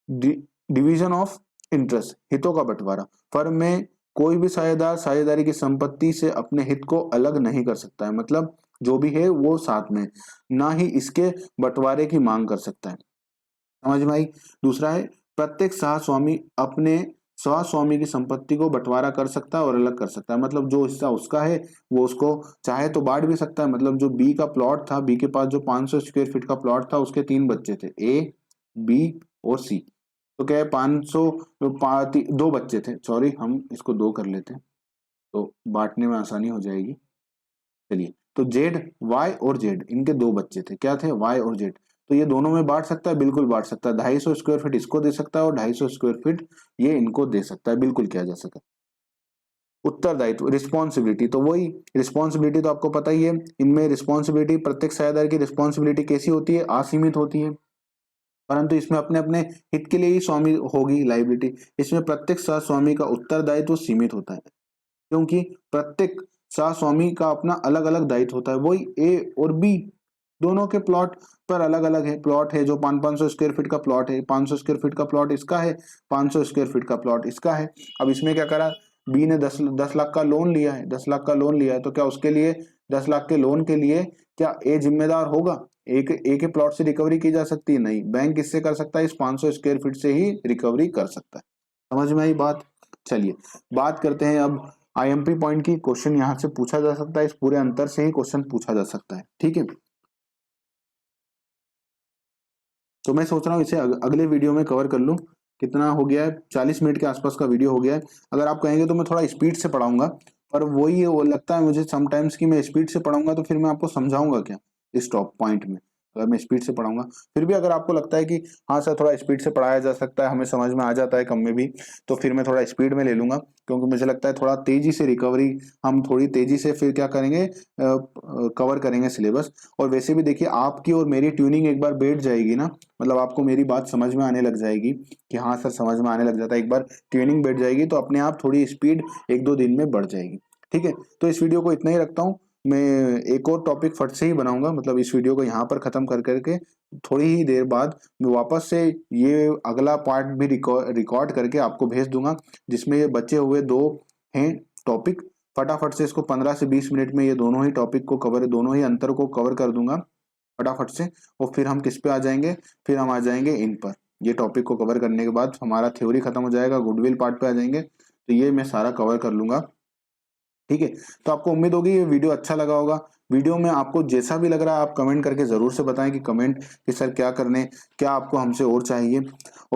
डिवीजन ऑफ इंटरेस्ट, हितों का बंटवारा। फर्म में कोई भी साझेदार साझेदारी की संपत्ति से अपने हित को अलग नहीं कर सकता है। मतलब जो भी है वो साथ में, ना ही इसके बंटवारे की मांग कर सकता है। समझ में आई? दूसरा है, प्रत्येक सहस्वामी अपने सहस्वामी की संपत्ति को बंटवारा कर सकता है और अलग कर सकता है। मतलब जो हिस्सा उसका है वो उसको चाहे तो बांट भी सकता है। मतलब जो बी का प्लॉट था, बी के पास जो 500 स्क्वायर फीट का प्लॉट था, उसके 3 बच्चे थे, ए, बी और सी। तो क्या है, 500 दो बच्चे थे, सॉरी हम इसको 2 कर लेते हैं तो बांटने में आसानी हो जाएगी। चलिए, तो जेड, वाई और जेड, इनके 2 बच्चे थे। क्या थे? वाई और जेड। तो ये दोनों में बांट सकता है, बिल्कुल बांट सकता है। 250 स्क्वायर फीट इसको दे सकता है और 250 स्क्वायर फीट ये इनको दे सकता है, बिल्कुल किया जा सकता है। उत्तरदायित्व, रिस्पॉन्सिबिलिटी, तो वही रिस्पॉन्सिबिलिटी तो आपको पता ही है। इनमें रिस्पॉन्सिबिलिटी, प्रत्येक साझेदार की रिस्पॉन्सिबिलिटी कैसी होती है? असीमित होती है, परंतु इसमें अपने अपने हित के लिए ही स्वामी होगी लाइबिलिटी। इसमें प्रत्येक सह स्वामी का उत्तरदायित्व सीमित होता है, क्योंकि प्रत्येक सह स्वामी का अपना अलग अलग दायित्व होता है। वही ए और बी दोनों के प्लॉट पर अलग अलग है। प्लॉट है जो 500 स्क्वायर फीट का प्लॉट है, 500 स्क्वायर फीट का प्लॉट इसका है, 500 स्क्वायर फीट का प्लॉट इसका है। अब इसमें क्या करा? बी ने 10 लाख का लोन लिया है, 10 लाख का लोन लिया है, तो क्या उसके लिए 10 लाख के लोन के लिए क्या ए जिम्मेदार होगा? एक एक ही प्लॉट से रिकवरी की जा सकती है? नहीं, बैंक किससे कर सकता है? इस 500 स्क्वायर फीट से ही रिकवरी कर सकता है। समझ में आई बात? चलिए बात करते हैं अब आईएमपी पॉइंट की। क्वेश्चन यहां से पूछा जा सकता है, इस पूरे अंतर से ही क्वेश्चन पूछा जा सकता है। ठीक है, तो मैं सोच रहा हूँ इसे अगले वीडियो में कवर कर लूँ। कितना हो गया है? 40 मिनट के आसपास का वीडियो हो गया है। अगर आप कहेंगे तो मैं थोड़ा स्पीड से पढ़ाऊंगा, पर वही वो लगता है मुझे समटाइम्स कि मैं स्पीड से पढ़ाऊंगा तो फिर मैं आपको समझाऊंगा क्या इस टॉप पॉइंट में, अगर मैं स्पीड से पढ़ाऊंगा। फिर भी अगर आपको लगता है कि हाँ सर थोड़ा स्पीड से पढ़ाया जा सकता है, हमें समझ में आ जाता है कम में भी, तो फिर मैं थोड़ा स्पीड में ले लूंगा। क्योंकि मुझे लगता है थोड़ा तेजी से रिकवरी, हम थोड़ी तेजी से फिर क्या करेंगे, कवर करेंगे सिलेबस। और वैसे भी देखिए आपकी और मेरी ट्यूनिंग एक बार बैठ जाएगी ना, मतलब आपको मेरी बात समझ में आने लग जाएगी कि हाँ सर समझ में आने लग जाता है। एक बार ट्यूनिंग बैठ जाएगी तो अपने आप थोड़ी स्पीड 1-2 दिन में बढ़ जाएगी। ठीक है, तो इस वीडियो को इतना ही रखता हूँ। मैं एक और टॉपिक फट से ही बनाऊंगा, मतलब इस वीडियो को यहाँ पर खत्म कर करके थोड़ी ही देर बाद मैं वापस से ये अगला पार्ट भी रिकॉर्ड करके आपको भेज दूंगा, जिसमें ये बचे हुए 2 हैं टॉपिक। फटाफट से इसको 15 से 20 मिनट में ये दोनों ही टॉपिक को कवर, दोनों ही अंतर को कवर कर दूंगा फटाफट से। और फिर हम किस पे आ जाएंगे? फिर हम आ जाएंगे इन पर। ये टॉपिक को कवर करने के बाद हमारा थ्योरी खत्म हो जाएगा, गुडविल पार्ट पे आ जाएंगे, तो ये मैं सारा कवर कर लूंगा। ठीक है, तो आपको उम्मीद होगी ये वीडियो अच्छा लगा होगा। वीडियो में आपको जैसा भी लग रहा है आप कमेंट करके जरूर से बताएं कि कमेंट कि सर क्या करने, क्या आपको हमसे और चाहिए।